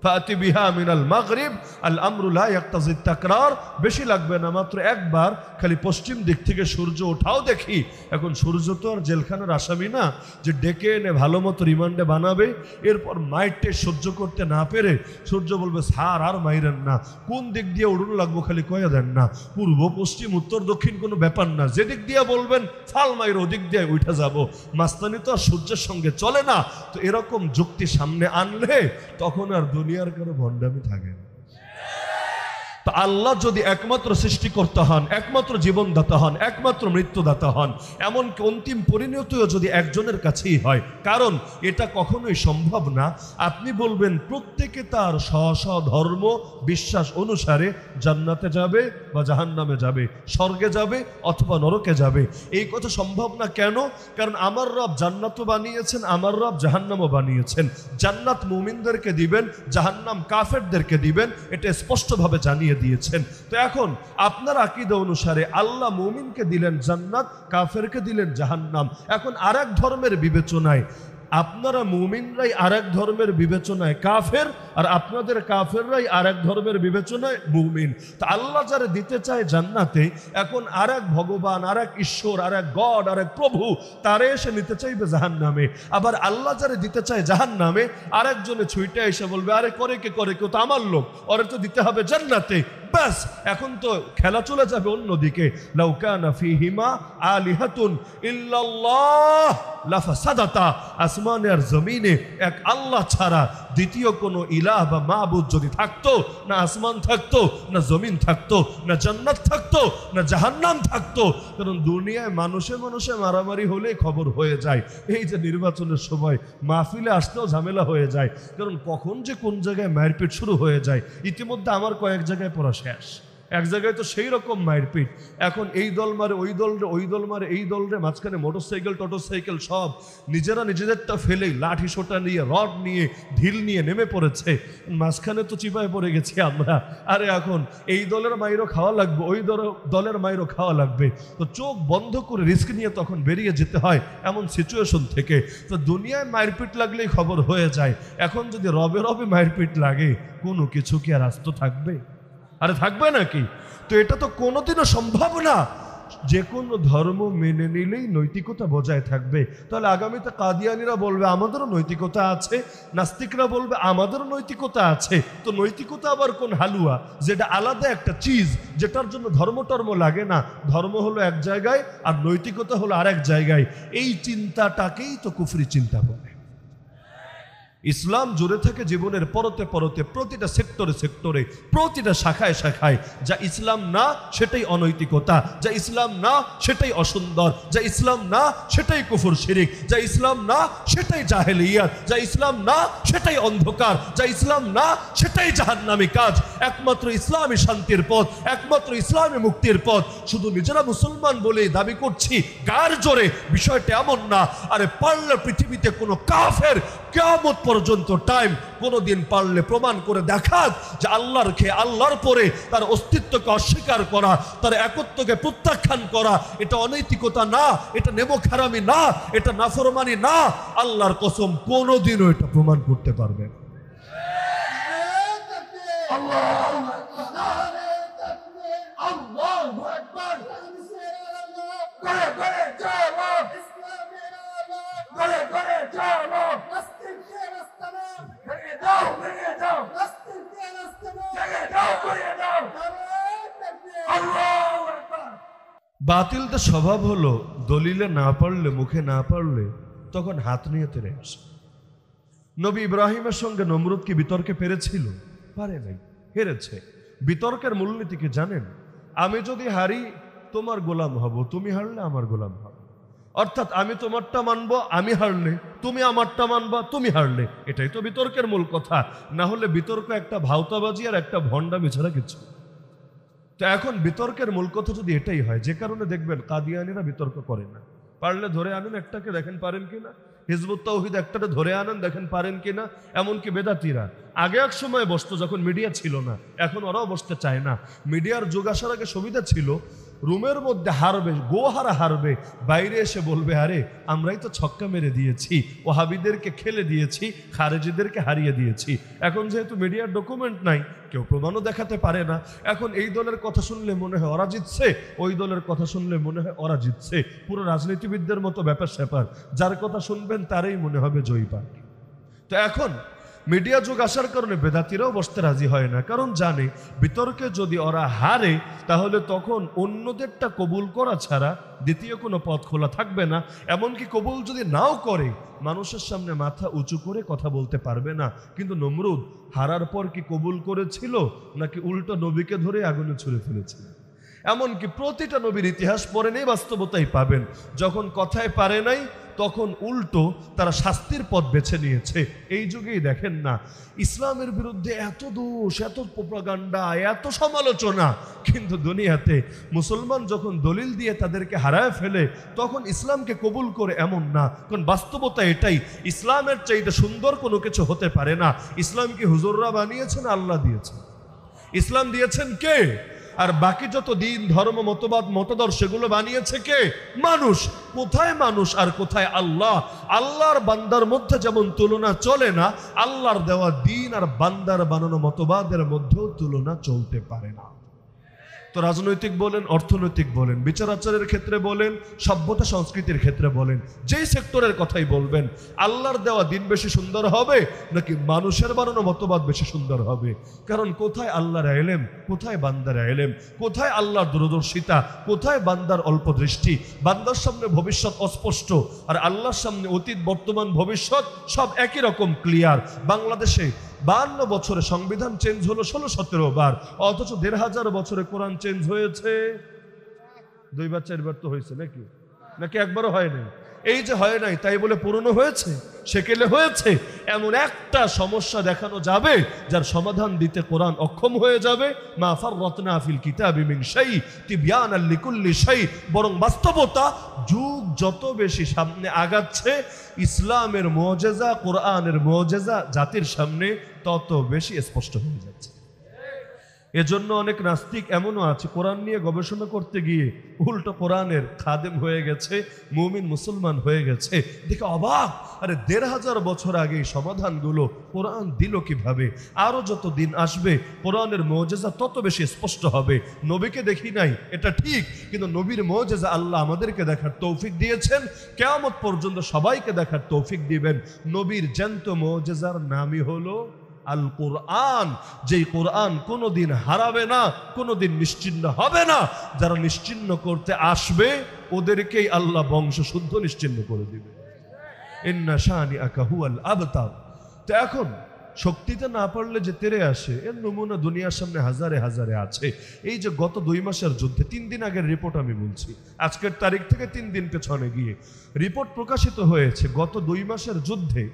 ফাতি বিহা মিনাল মাগরিব আল আমরু লা ইয়াক্তাজি তাকরার। বেশি লাগবে না, মাত্র একবার খালি পশ্চিম দিক থেকে সূর্য ওঠাও দেখি। এখন সূর্য তো আর জেলখানার আসামি না যে ডেকে এনে ভালো মতো রিমান্ডে বানাবে, এরপর মাইটে সহ্য করতে না পেরে সূর্য বলবে স্যার আর মাইরেন না, কোন দিক দিয়ে উড়ুন লাগবো খালি কয়ে দেন না, পূর্ব পশ্চিম উত্তর দক্ষিণ কোনো ব্যাপার না, যেদিক দিয়ে বলবেন ফাল মাইর ওদিক দিয়ে উঠে যাব। মাস্তানি তো আর সূর্যের সঙ্গে চলে না। তো এরকম যুক্তি সামনে আনলে তখন আর দুনিয়ার কারো ভণ্ডামি থাকে না। তো আল্লাহ যদি একমাত্র সৃষ্টিকর্তা হন, একমাত্র জীবনদাতা হন, একমাত্র মৃত্যুদাতা হন, এমনকি অন্তিম পরিণতিও যদি একজনের কাছেই হয়, কারণ এটা কখনোই সম্ভব না আপনি বলবেন প্রত্যেকে তার স্ব ধর্ম বিশ্বাস অনুসারে জান্নাতে যাবে বা জাহান্নামে যাবে, স্বর্গে যাবে অথবা নরকে যাবে। এই কথা সম্ভব না। কেন? কারণ আমার রব জান্নাতও বানিয়েছেন, আমার রব জাহান্নামও বানিয়েছেন। জান্নাত মুমিনদেরকে দিবেন, জাহান্নাম কাফেরদেরকে দিবেন, এটা স্পষ্টভাবে জানিয়ে দিয়েছেন। তো এখন আপনার আকীদা অনুসারে আল্লাহ মুমিনকে দিলেন জান্নাত, কাফেরকে দিলেন জাহান্নাম। এখন আরেক ধর্মের বিবেচনায় আপনারা মুমিনরাই আরেক ধর্মের বিবেচনায় কাফের, আর আপনাদের কাফেররাই আরেক ধর্মের বিবেচনায় মুমিন। তা আল্লাহ যারা দিতে চায় জান্নাতে, এখন আরেক ভগবান, আরেক ঈশ্বর, আরেক গড, আরেক প্রভু, তারে এসে নিতে চাইবে জাহান্নামে। আবার আল্লাহ যারা দিতে চায় জাহান্নামে, আরেকজনে ছুইটা এসে বলবে আরে করে কে তো আমার লোক, ওরে তো দিতে হবে জান্নাতে। ব্যাস, এখন তো খেলা চলে যাবে অন্যদিকে। লাউ কানা ফীহিমা আলিহাতুন ইল্লাল্লাহ লাফাসাদাতা, আসমানে আর জমিনে এক আল্লাহ ছাড়া দ্বিতীয় কোনো ইলাহ বা মাবুদ যদি থাকতো, না আসমান থাকতো, না জমিন থাকতো, না জান্নাত থাকতো, না জাহান্নাম থাকতো। কারণ দুনিয়ায় মানুষে মানুষে মারামারি হলেই খবর হয়ে যায়। এই যে নির্বাচনের সময় মাহফিলে আসতেও ঝামেলা হয়ে যায়, কারণ কখন যে কোন জায়গায় মারপিট শুরু হয়ে যায়। ইতিমধ্যে আমার কয়েক জায়গায় পড়া শেষ, এক জায়গায় তো সেই রকম মারপিট। এখন এই দল মারে ওই দল রে, ওই দল মারে এই দল রে, মাঝখানে মোটরসাইকেল টোটরসাইকেল সব নিজেরা নিজেদেরটা ফেলেই লাঠি সোটা নিয়ে, রড নিয়ে, ঢিল নিয়ে নেমে পড়েছে। মাঝখানে তো চিপায় পড়ে গেছি আমরা। আরে এখন এই দলের মাইরও খাওয়া লাগবে, ওই দলের মাইরও খাওয়া লাগবে। তো চোখ বন্ধ করে রিস্ক নিয়ে তখন বেরিয়ে যেতে হয় এমন সিচুয়েশন থেকে। তো দুনিয়ায় মারপিট লাগলেই খবর হয়ে যায়। এখন যদি রবে রবে মারপিট লাগে, কোনো কিছু কি আর আস্ত থাকবে? আরে থাকবে নাকি? তো এটা তো কোনোদিনও সম্ভব না। যে কোনো ধর্ম মেনে নিলেই নৈতিকতা বজায় থাকবে। তাহলে আগামীতে কাদিয়ানিরা বলবে আমাদেরও নৈতিকতা আছে, নাস্তিকরা বলবে আমাদেরও নৈতিকতা আছে। তো নৈতিকতা আবার কোন হালুয়া, যেটা আলাদা একটা চিজ, যেটার জন্য ধর্ম লাগে না। ধর্ম হলো এক জায়গায় আর নৈতিকতা হলো আরেক জায়গায়। এই চিন্তাটাকেই তো কুফরি চিন্তা বলে। ইসলাম জুড়ে থাকে জীবনের পরতে পরতে, প্রতিটা সেক্টরে সেক্টরে, প্রতিটা শাখায় শাখায়। যা ইসলাম না সেটাই অনৈতিকতা, যা ইসলাম না সেটাই অসুন্দর, যা ইসলাম না সেটাই কুফর শিরিক, যা ইসলাম না সেটাই জাহেলিয়াত, যা ইসলাম না সেটাই অন্ধকার, যা ইসলাম না সেটাই জাহান্নামী কাজ। একমাত্র ইসলামী শান্তির পথ, একমাত্র ইসলামী মুক্তির পথ। শুধু নিজেরা মুসলমান বলেই দাবি করছি গায়ের জোরে, বিষয়টা এমন না। আরে পারলে পৃথিবীতে কোনো কাফের কিয়ামত পর্যন্ত টাইম কোনোদিন পারলে প্রমাণ করে দেখাক যে আল্লাহর খেয়ে আল্লাহর পরে তার অস্তিত্বকে অস্বীকার করা, তার একত্বকে প্রত্যাখ্যান করা, এটা অনৈতিকতা না, এটা নেমখারামি না, এটা নাফরমানি না। আল্লাহর কসম কোনোদিনও এটা প্রমাণ করতে পারবে না। বাতিলটা স্বভাব হলো দলিলে না পারলে, মুখে না পারলে তখন হাত নিয়ে তেড়ে আসে। নবী ইব্রাহিমের সঙ্গে নমরুদ কি বিতর্কে পেরেছিল? পারে নাই, হেরেছে। বিতর্কের মূলনীতি কি জানেন? আমি যদি হারি তোমার গোলাম হব, তুমি হারলে আমার গোলাম হব। অর্থাৎ আমি তোমারটা মানবো, আমি হারলে তুমি আমারটা মানবা, তুমি হারলে। এটাই তো বিতর্কের মূল কথা। না হলে বিতর্ক একটা ভাওতাবাজি আর একটা ভণ্ডামি ছাড়া কিছু। তো এখন বিতর্কের মূল কথা যদি এটাই হয়, যে কারণে দেখবেন কাদিয়ানিরা বিতর্ক করে না। পারলে ধরে আনেন একটাকে, দেখেন পারেন কিনা। হিজবুত তাওহীদ একটাকে ধরে আনেন, দেখেন পারেন কিনা। এমনকি বেদাতিরা আগে এক সময় বসতো যখন মিডিয়া ছিল না, এখন ওরাও বসতে চায় না। মিডিয়ার যুগ আসার আগে সুবিধা ছিল, রুমের মধ্যে হারবে, গোহারা হারবে, বাইরে এসে বলবে আরে আমরাই তো ছক্কা মেরে দিয়েছি, ওহাবিদেরকে খেলে দিয়েছি, খারেজিদেরকে হারিয়ে দিয়েছি। এখন যেহেতু মিডিয়ার ডকুমেন্ট নাই, কেউ প্রমাণও দেখাতে পারে না। এখন এই দলের কথা শুনলে মনে হয় ওরা জিতছে, ওই দলের কথা শুনলে মনে হয় ওরা জিতছে। পুরো রাজনীতিবিদদের মতো ব্যাপার স্যাপার, যার কথা শুনবেন তারই মনে হবে জয়ী পার্টি। তো এখন মিডিয়া যুগ আসার কারণে বেদাতিরাও বসতে রাজি হয় না, কারণ জানে বিতর্কে যদি ওরা হারে তাহলে তখন অন্যদেরটা কবুল করা ছাড়া দ্বিতীয় কোনো পথ খোলা থাকবে না। এমনকি কবুল যদি নাও করে মানুষের সামনে মাথা উঁচু করে কথা বলতে পারবে না। কিন্তু নমরুদ হারার পর কি কবুল করেছিল নাকি উল্টো নবীকে ধরে আগুনে ছুঁড়ে ফেলেছিল? এমনকি প্রতিটা নবীর ইতিহাস পড়ে নেই, বাস্তবতাই পাবেন যখন কথায় পারে নাই তখন উল্টো তারা শাস্তির পথ বেছে নিয়েছে। এই যুগেই দেখেন না ইসলামের বিরুদ্ধে এত দোষ, এত প্রোপাগান্ডা, এত সমালোচনা, কিন্তু দুনিয়াতে মুসলমান যখন দলিল দিয়ে তাদেরকে হারায় ফেলে তখন ইসলামকে কবুল করে এমন না। কারণ বাস্তবতা এটাই, ইসলামের চাইতে সুন্দর কোনো কিছু হতে পারে না। ইসলাম কি হুজুররা বানিয়েছেন? আল্লাহ দিয়েছেন। ইসলাম দিয়েছেন কে? আর বাকি যত দিন, ধর্ম, মতবাদ, মতদর্শ সেগুলো বানিয়েছে কে? মানুষ। কোথায় মানুষ আর কোথায় আল্লাহ? আল্লাহর বান্দার মধ্যে যেমন তুলনা চলে না, আল্লাহর দেওয়া দিন আর বান্দার বানানো মতবাদের মধ্যেও তুলনা চলতে পারে না। তো রাজনৈতিক বলেন, অর্থনৈতিক বলেন, বিচার আচারের ক্ষেত্রে বলেন, সভ্যতা সংস্কৃতির ক্ষেত্রে বলেন, যেই সেক্টরের কথাই বলবেন, আল্লাহর দেওয়া দিন বেশি সুন্দর হবে নাকি মানুষের বানানো মতবাদ বেশি সুন্দর হবে? কারণ কোথায় আল্লাহর ইলম, কোথায় বান্দার ইলম, কোথায় আল্লাহর দূরদর্শিতা, কোথায় বান্দার অল্প দৃষ্টি? বান্দার সামনে ভবিষ্যৎ অস্পষ্ট আর আল্লাহর সামনে অতীত, বর্তমান, ভবিষ্যৎ সব একই রকম ক্লিয়ার। বাংলাদেশে 52 বছরে সংবিধান চেঞ্জ হলো 16-17 বার, অথচ 1500 বছরে কোরআন চেঞ্জ হয়েছে 2 বার 4 বার তো হয়েছে নাকি? নাকি একবারও হয় নাই? এই যে হয় নাই তাই বলে পুরনো হয়েছে, সেকেলে হয়েছে, এমন একটা সমস্যা দেখানো যাবে যার সমাধান দিতে কোরআন অক্ষম হয়ে যাবে? মা ফাররাতনা ফিল কিতাবি মিন শাই তিবয়ানাল লিকুল্লি শাই। বরং বাস্তবতা যুগ যত বেশি সামনে আগাচ্ছে, ইসলামের মুজিজা, কোরআনের মুজিজা জাতির সামনে তত বেশি স্পষ্ট হয়ে যাচ্ছে। এজন্য অনেক নাস্তিক এমনও আছে কোরআন নিয়ে গবেষণা করতে গিয়ে উল্টো কোরআনের খাদেম হয়ে গেছে, মুমিন মুসলমান হয়ে গেছে। দেখে অবাক, আরে 1500 বছর আগে সমাধানগুলো কোরআন দিল কিভাবে? আরো যত দিন আসবে কোরআনের মুজিজা তত বেশি স্পষ্ট হবে। নবীকে দেখি নাই এটা ঠিক, কিন্তু নবীর মুজিজা আল্লাহ আমাদেরকে দেখার তৌফিক দিয়েছেন, কিয়ামত পর্যন্ত সবাইকে দেখার তৌফিক দিবেন। নবীর জ্যান্ত মুজিজার নামই হলো আল কোরআন, যেই কোরআন কোনোদিন হারাবে না, কোনোদিন নিশ্চিহ্ন হবে না। যারা নিশ্চিহ্ন করতে আসবে ওদেরকেই আল্লাহ বংশ শুদ্ধ নিশ্চিহ্ন করে দিবে। ইন্না শানিআকা হুয়াল আবতার। তো এখন শক্তিতে না পারলে যে তেরে আসে, এর নমুনা দুনিয়ার সামনে হাজারে হাজারে আছে। এই যে গত 2 মাসের যুদ্ধে, 3 দিন আগের রিপোর্ট আমি বলছি, আজকের তারিখ থেকে 3 দিন পেছনে গিয়ে রিপোর্ট প্রকাশিত হয়েছে। গত 2 মাসের যুদ্ধে,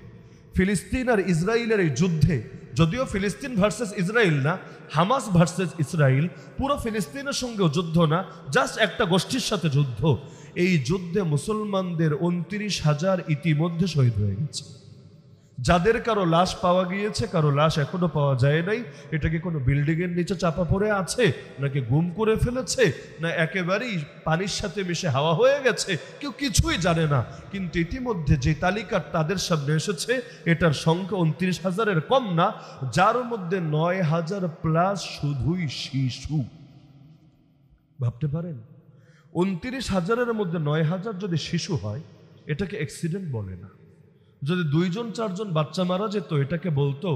ফিলিস্তিন আর ইসরায়েলের এই যুদ্ধে, যদিও ফিলিস্তিন ভার্সেস ইসরায়েল না, হামাস ভার্সেস ইসরায়েল, পুরো ফিলিস্তিনের সঙ্গেও যুদ্ধ না, জাস্ট একটা গোষ্ঠীর সাথে যুদ্ধ। এই যুদ্ধে মুসলমানদের 29,000 ইতিমধ্যে শহীদ হয়ে গেছে। যাদের কারো লাশ পাওয়া গিয়েছে, কারো লাশ এখনো পাওয়া যায় নাই। এটা কি কোনো বিল্ডিং এর নিচে চাপা পড়ে আছে, নাকি গুম করে ফেলেছে, না একেবারেই পানির সাথে মিশে হাওয়া হয়ে গেছে, কেউ কিছুই জানে না। কিন্তু ইতিমধ্যে যে তালিকা তাদের সামনে এসেছে এটার সংখ্যা 29,000-এর কম না, যার মধ্যে 9,000+ শুধুই শিশু। ভাবতে পারেন 29,000-এর মধ্যে 9,000 যদি শিশু হয়, এটাকে অ্যাক্সিডেন্ট বলে না। যদি 2-4জন বাচ্চা মারা যেত এটাকে বলতো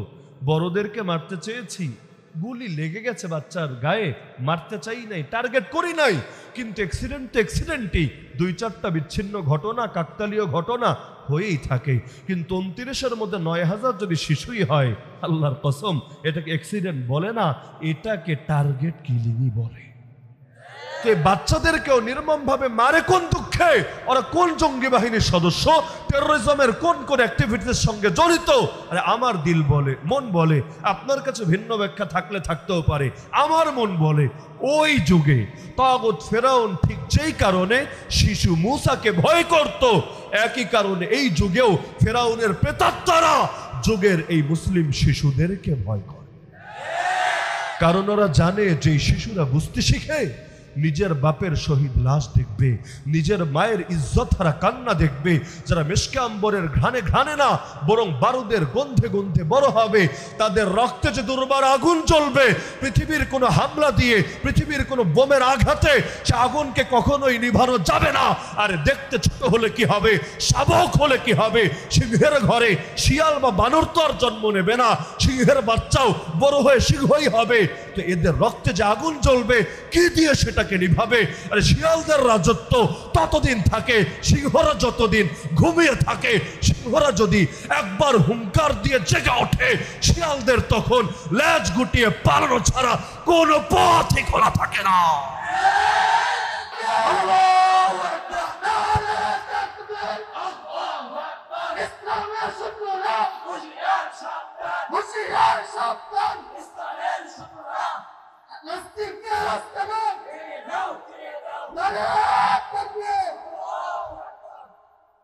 বড়দেরকে মারতে চেয়েছি, গুলি লেগে গেছে বাচ্চার গায়ে, মারতে চাই নাই, টার্গেট করি নাই। কিন্তু অ্যাক্সিডেন্ট তো অ্যাক্সিডেন্টই, 2-4টা বিচ্ছিন্ন ঘটনা, কাকতালীয় ঘটনা হয়েই থাকে। কিন্তু 29-এর মধ্যে 9,000 যদি শিশুই হয়, আল্লাহর কসম এটাকে অ্যাক্সিডেন্ট বলে না, এটাকে টার্গেট কিলিংই বলে। বাচ্চাদেরকেও নির্মমভাবে মারে কোন দুঃখে? ওরা কোন জঙ্গি বাহিনীর সদস্য, টেরোরিজমের কোন কোন অ্যাক্টিভিটির সঙ্গে জড়িত? আরে আমার দিল বলে, মন বলে, আপনার কাছে ভিন্ন ব্যাখ্যা থাকলে থাকতেও পারে, আমার মন বলে ওই যুগে তাগুত ফেরাউন ঠিক যেই কারণে শিশু মূসাকে ভয় করত, একই কারণে এই যুগেও ফেরাউনের প্রেতাত্মারা যুগের এই মুসলিম শিশুদেরকে ভয় করে। কারণ ওরা জানে যে শিশুরা বুঝতে শিখে, নিজের বাপের শহীদ লাশ দেখবে, নিজের মায়ের ইজ্জত হারা কান্না দেখবে, যারা মেশকে আম্বরের ঘ্রাণে ঘ্রাণে না বরং বারুদের গন্ধে গন্ধে বড় হবে, তাদের রক্তে যে দুর্বার আগুন জ্বলবে, পৃথিবীর কোনো হামলা দিয়ে, পৃথিবীর কোনো বোমের আঘাতে সে আগুনকে কখনোই নিভানো যাবে না। আর দেখতে ছোট হলে কি হবে, শাবক হলে কি হবে, সিংহের ঘরে শিয়াল বা বানর তো আর জন্ম নেবে না, সিংহের বাচ্চাও বড় হয়ে সিংহই হবে। তো এদের রক্তে যে আগুন জ্বলবে, কি দিয়ে সেটাকে নিভাবে? আরে শিয়ালদের রাজত্ব ততদিন থাকে, সিংহরা যতদিন ঘুমিয়ে থাকে। সিংহরা যদি একবার হুঙ্কার দিয়ে জেগে ওঠে, শিয়ালদের তখন লেজ গুটিয়ে পালানো ছাড়া কোনো পথই খোলা থাকে না।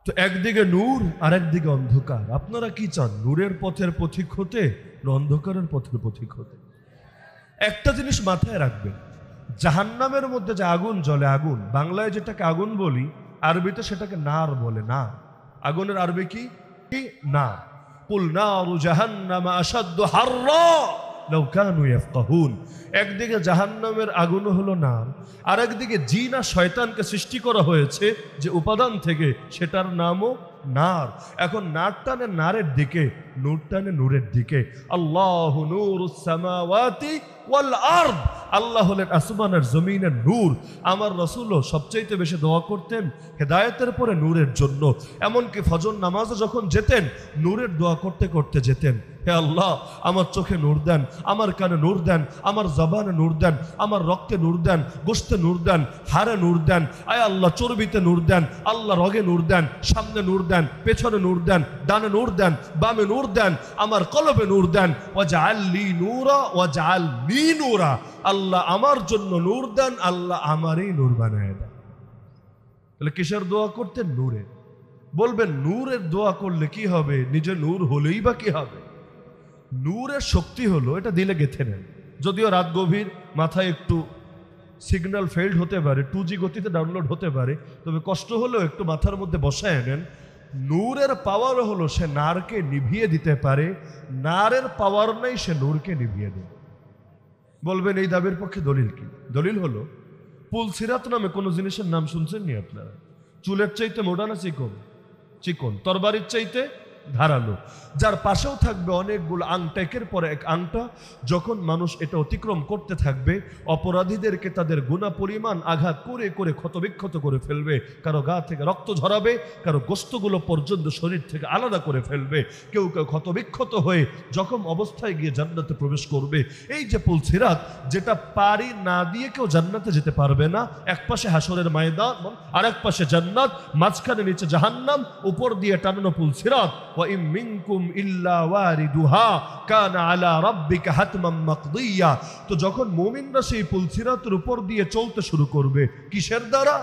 তো একদিকে নূর আর একদিকে অন্ধকার। আপনারা কি চান, নূরের পথের পথিক হতে না অন্ধকারের পথের পথিক হতে? একটা জিনিস মাথায় রাখবেন, জাহান্নামের মধ্যে যে আগুন জ্বলে, আগুন বাংলায় যেটাকে আগুন বলি, আরবিতে সেটাকে নার বলে। না, আগুনের আরবি কি? না। কুল নারু জাহান্নাম আশাদ্দু হাররা লাউ কানু ইয়াফকাহুন। একদিকে জাহান্নামের আগুন হলো নার, আর একদিকে জিন আর শয়তানকে সৃষ্টি করা হয়েছে যে উপাদান থেকে, সেটার নামও নার। এখন নার টানে নারের দিকে, নূর টানে নূরের দিকে। আল্লাহু নূরুস সামাওয়াতি ওয়াল আরদ, আল্লাহ হলেন আসমানের জমিনের নূর। আমার রাসূলও সবচাইতে বেশি দোয়া করতেন হেদায়েতের পরে নূরের জন্য। এমনকি ফজর নামাজে যখন যেতেন, নূরের দোয়া করতে করতে যেতেন। হে আল্লাহ, আমার চোখে নূর দেন, আমার কানে নূর দেন, আমার জবানে নূর দেন, আমার রক্তে নূর দেন, গোশতে নূর দেন, হাড়ে নূর দেন। আয় আল্লাহ, চর্বিতে নূর দেন, আল্লাহ রগে নূর দেন, সামনে নূর দেন, পেছনে নূর দেন, ডানে নূর দেন, বামে নূর দেন, আমার কলবে নূর দেন। ওয়াজআলনি নূরা ওয়াজআলনি নূরা, আল্লাহ আমার জন্য নূর দেন, আল্লাহ আমারই নূর বানায় দেন। তাহলে কিসের দোয়া করতেন? নূরের। বলবেন নূরের দোয়া করলে কি হবে? নিজে নূর হলেই বা কি হবে? নূরের শক্তি হলো, এটা দিলে গেঁথে নেন। যদিও রাত গভীর, মাথায় একটু সিগন্যাল ফেল্ড হতে পারে, 2G গতিতে ডাউনলোড হতে পারে, তবে কষ্ট হলেও একটু মাথার মধ্যে বসায় নেন। নূরের পাওয়ার হলো সে নারকে নিভিয়ে দিতে পারে, নারের পাওয়ার নেই সে নূরকে নিভিয়ে দেবে। বলবেন এই দাবির পক্ষে দলিল কি? দলিল হলো, পুলসিরাত নামে কোনো জিনিসের নাম শুনছেন নি আপনারা? চুলের চাইতে মোটা না চিকন? চিকন। তরবারির চাইতে ধারালো, যার পাশেও থাকবে অনেকগুলো আংটা, একের পর এক আংটা। যখন মানুষ এটা অতিক্রম করতে থাকবে, অপরাধীদেরকে তাদের গুনাহ পরিমাণ আঘাত করে করে ক্ষতবিক্ষত করে ফেলবে। কারো গা থেকে রক্ত ঝরাবে, কারো গোশতগুলো পর্যন্ত শরীর থেকে আলাদা করে ফেলবে। কেউ কেউ ক্ষতবিক্ষত হয়ে জখম অবস্থায় গিয়ে জান্নাতে প্রবেশ করবে। এই যে পুলসিরাত, যেটা পারি না দিয়ে কেউ জান্নাতে যেতে পারবে না। এক পাশে হাসরের ময়দান, আর এক পাশে জান্নাত, মাঝখানে নিচে জাহান্নাম, উপর দিয়ে টানানো পুলসিরাত। ওয়া ইম মিনকুম ইল্লা ওয়ারিদুহা কানা আলা রাব্বিকা হাতমান মাকদিয়া। তো যখন মুমিনরা সেই পুলসিরাতের উপর দিয়ে চলতে শুরু করবে, কিসের দ্বারা?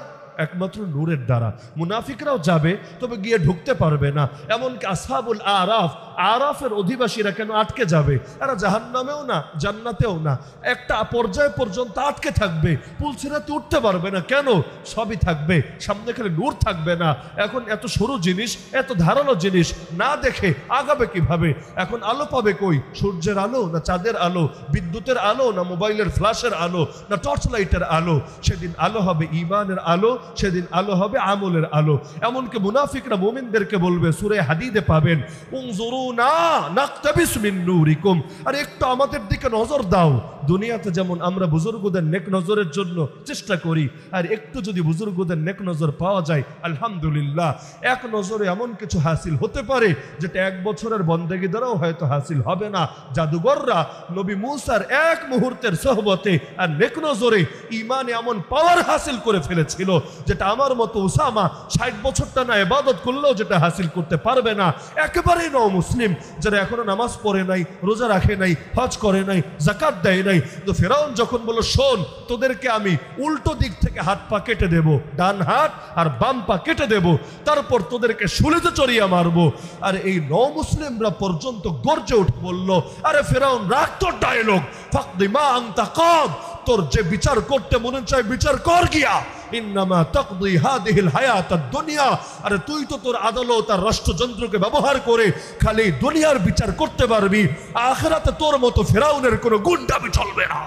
একমাত্র নূরের দ্বারা। মুনাফিকরাও যাবে, তবে গিয়ে ঢুকতে পারবে না। এমনকি আসহাবুল আরাফ, আরাফের অধিবাসীরা কেন আটকে যাবে? এরা জাহান্নামেও না, জান্নাতেও না, একটা পর্যায় পর্যন্ত আটকে থাকবে, পুলসিরাতে উঠতে পারবে না। কেন? সবই থাকবে, সামনে খালি নূর থাকবে না। এখন এত সরু জিনিস, এত ধারালো জিনিস না দেখে আগাবে কিভাবে? এখন আলো পাবে কই? সূর্যের আলো না চাঁদের আলো, বিদ্যুতের আলো না মোবাইলের ফ্ল্যাশের আলো, না টর্চ লাইটের আলো? সেদিন আলো হবে ঈমানের আলো, সেদিন আলো হবে আমলের আলো। এমনকি মুনাফিকরা মুমিনদেরকে বলবে, সূরা হাদীদে পাবেন, উনজুরুনা নাকতাবিস মিন নূরিকুম, আর একটু আমাদের দিকে নজর দাও। দুনিয়াতে যেমন আমরা বুজুর্গদের নেক নজরের জন্য চেষ্টা করি, আর একটু যদি বুজুর্গদের নেক নজর পাওয়া যায়, আলহামদুলিল্লাহ, এক নজরে এমন কিছু হাসিল হতে পারে যেটা 1 বছরের বন্দেগী দ্বারাও হয়তো হাসিল হবে না। জাদুঘররা নবী মূসার 1 মুহূর্তের সোহবতে আর নেক নজরে ইমানে এমন পাওয়ার হাসিল করে ফেলেছিল যেটা আমার মতো উসামা 60 বছর টানা ইবাদত করলেও যেটা হাসিল করতে পারবে না, একেবারেই নও মুসলিম, যারা এখনো নামাজ পড়ে নাই, রোজা রাখে নাই, হজ করে নাই, যাকাত দেয় নাই। তো ফেরাউন যখন বলল, শোন, তোদেরকে আমি উল্টো দিক থেকে হাত পা কেটে দেব, ডান হাত আর বাম পা কেটে দেব, তারপর তোদেরকে শুলিতে চড়িয়ে মারবো। আর এই নও মুসলিমরা পর্যন্ত গর্জে উঠে বলল, আরে ফেরাউন, রাখ তোর ডায়লগ, ফাকদি মা আনতা কাদ, তোর যে বিচার করতে মনে চায় বিচার কর গিয়া, ইন্নামা তাকদি হাদিহিল হায়াতাদ দুনিয়া। আরে তুই তো তোর আদালত আর রাষ্ট্রযন্ত্রকে ব্যবহার করে খালি দুনিয়ার বিচার করতে পারবি, আখিরাতে তোর মতো ফেরাউনের কোনো গুন্ডামি চলবে না।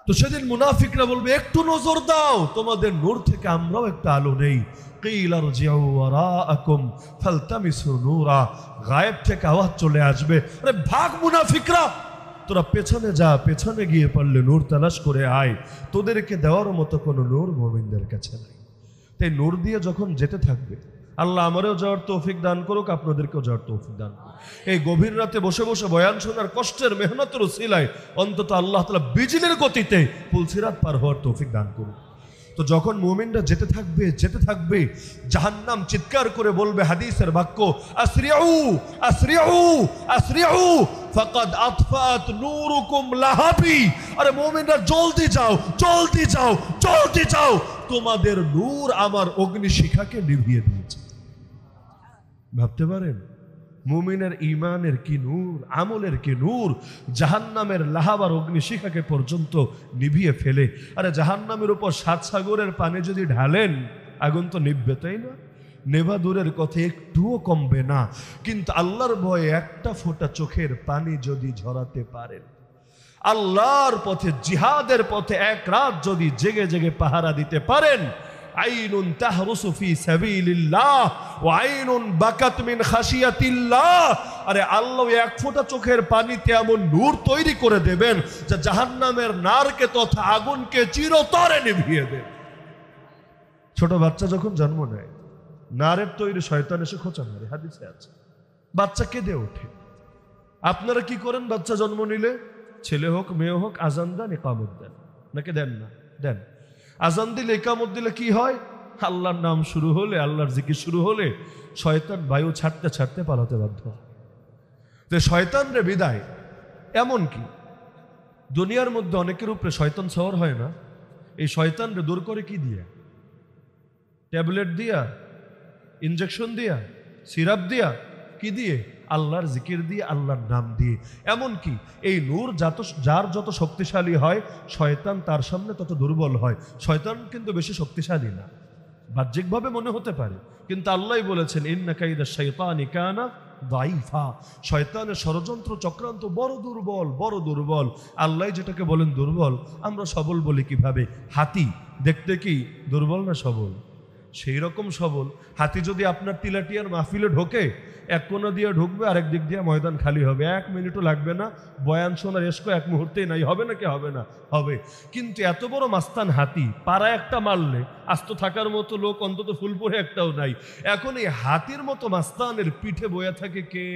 তো সেদিন মুনাফিকরা বলবে, একটু নজর দাও, তোমাদের নূর থেকে আমরাও একটা আলো নেই। কিল আরজিউ ওয়ারাআকুম ফালতামিসু নূরা, গায়েব থেকে আওয়াজ চলে আসবে, আরে ভাগ মুনাফিকরা, তোরা পেছনে যা, পেছনে গিয়ে পারলে নূর তালাশ করে আয়, তোদেরকে দেওয়ার মতো কোনো নূর মুমিনদের কাছে নাই। তাই নূর দিয়ে যখন যেতে থাকবে, আল্লাহ আমারও যাওয়ার তৌফিক দান করুক, আপনাদেরকেও যাওয়ার তৌফিক দান করুক। এই গভীর রাতে বসে বসে বয়ান শোনার কষ্টের মেহনতের উসিলায় অন্তত আল্লাহ তাআলা বিজলির গতিতে পুলসিরাত পার হওয়ার তৌফিক দান করুক। তো যখন মুমিনরা যেতে থাকবে, জাহান্নাম চিৎকার করে বলবে, হাদিসের বাক্য, আসরিউ আসরিউ আসরিউ ফাকাদ আতফাত নূরুকুম লাহাবি, আরে মুমিনরা জলদি যাও, জলদি যাও, জলদি যাও, তোমাদের নূর আমার অগ্নিশিখাকে নিভিয়ে দিয়েছে। ভাবতে পারেন মুমিনের ঈমানের কি নূর, আমলের কি নূর, জাহান্নামের লাহাবার অগ্নিশিখাকে পর্যন্ত নিভিয়ে ফেলে। আরে জাহান্নামের উপর 7 সাগরের পানি যদি ঢালেন, আগুন তো নিভবে, তাই না? নেভা দূরের কথা, একটুও কমবে না। কিন্তু আল্লাহর ভয়ে একটা ফোঁটা চোখের পানি যদি ঝরাতে পারেন, আল্লাহর পথে, জিহাদের পথে এক রাত যদি জেগে জেগে পাহারা দিতে পারেন, আইনুন তাহরুসু ফি সাবিলিল্লাহ ওয়া আইনুন বাকাত মিন খাশিয়াতিল্লাহ, আরে আল্লাহ এক ফোঁটা চোখের পানিতে এমন নূর তৈরি করে দেবেন যা জাহান্নামের নারকে তথা আগুনকে চিরতরে নিভিয়ে দেবে। ছোট বাচ্চা যখন জন্ম নেয়, নারের তৈরি শয়তান এসে খোঁচা মারে, হাদিসে আছে, বাচ্চা কেঁদে ওঠে। আপনারা কি করেন বাচ্চা জন্ম নিলে? ছেলে হোক মেয়ে হোক, আজান দেন, ইকামত দেন, নাকি দেন না? দেন। আজান দিলে, ইকামত দিলে কি হয়? আল্লাহর নাম শুরু হলে, আল্লাহর জিকির শুরু হলে শয়তান বায়ু ছাড়তে ছাড়তে পালাতে বাধ্য। তো শয়তান রে বিদায়। এমন কি দুনিয়ার মধ্যে অনেকের উপরে শয়তান সওয়ার হয় না? এই শয়তান রে দূর করে কি দিয়া? ট্যাবলেট দিয়া, ইনজেকশন দিয়া, সিরাপ দিয়া, কি দিয়ে? আল্লাহর জিকির দিয়ে, আল্লাহর নাম দিয়ে। এমন কি এই নূর যার যত শক্তিশালী হয়, শয়তান তার সামনে তত দুর্বল হয়। শয়তান কিন্তু বেশি শক্তিশালী না, বাহ্যিকভাবে মনে হতে পারে, কিন্তু আল্লাহই বলেছেন, ইন্না কাইদা শাইতানি কানা দাইফা, শয়তানের ষড়যন্ত্র চক্রান্ত বড় দুর্বল, বড় দুর্বল। আল্লাহ যেটাকে বলেন দুর্বল, আমরা সবল বলি কিভাবে? হাতি দেখতে কি দুর্বল না সবল? সেই রকম সবল। হাতি যদি আপনার তিলাটিয়ার মাহফিলে ঢোকে, এক কোণা দিয়ে ঢুকবে, আরেক দিক দিয়ে ময়দান খালি হবে, 1 মিনিটও লাগবে না, বয়ান শোনার এসকো 1 মুহূর্তেই নাই। হবে নাকি হবে না? হবে। কিন্তু এত বড় মাস্তান হাতি, পাড়া একটা মারলে আস্ত থাকার মতো লোক অন্তত ফুলপুরে একটাও নাই। এখন এই হাতির মতো মাস্তানের পিঠে বয়া থাকে কে?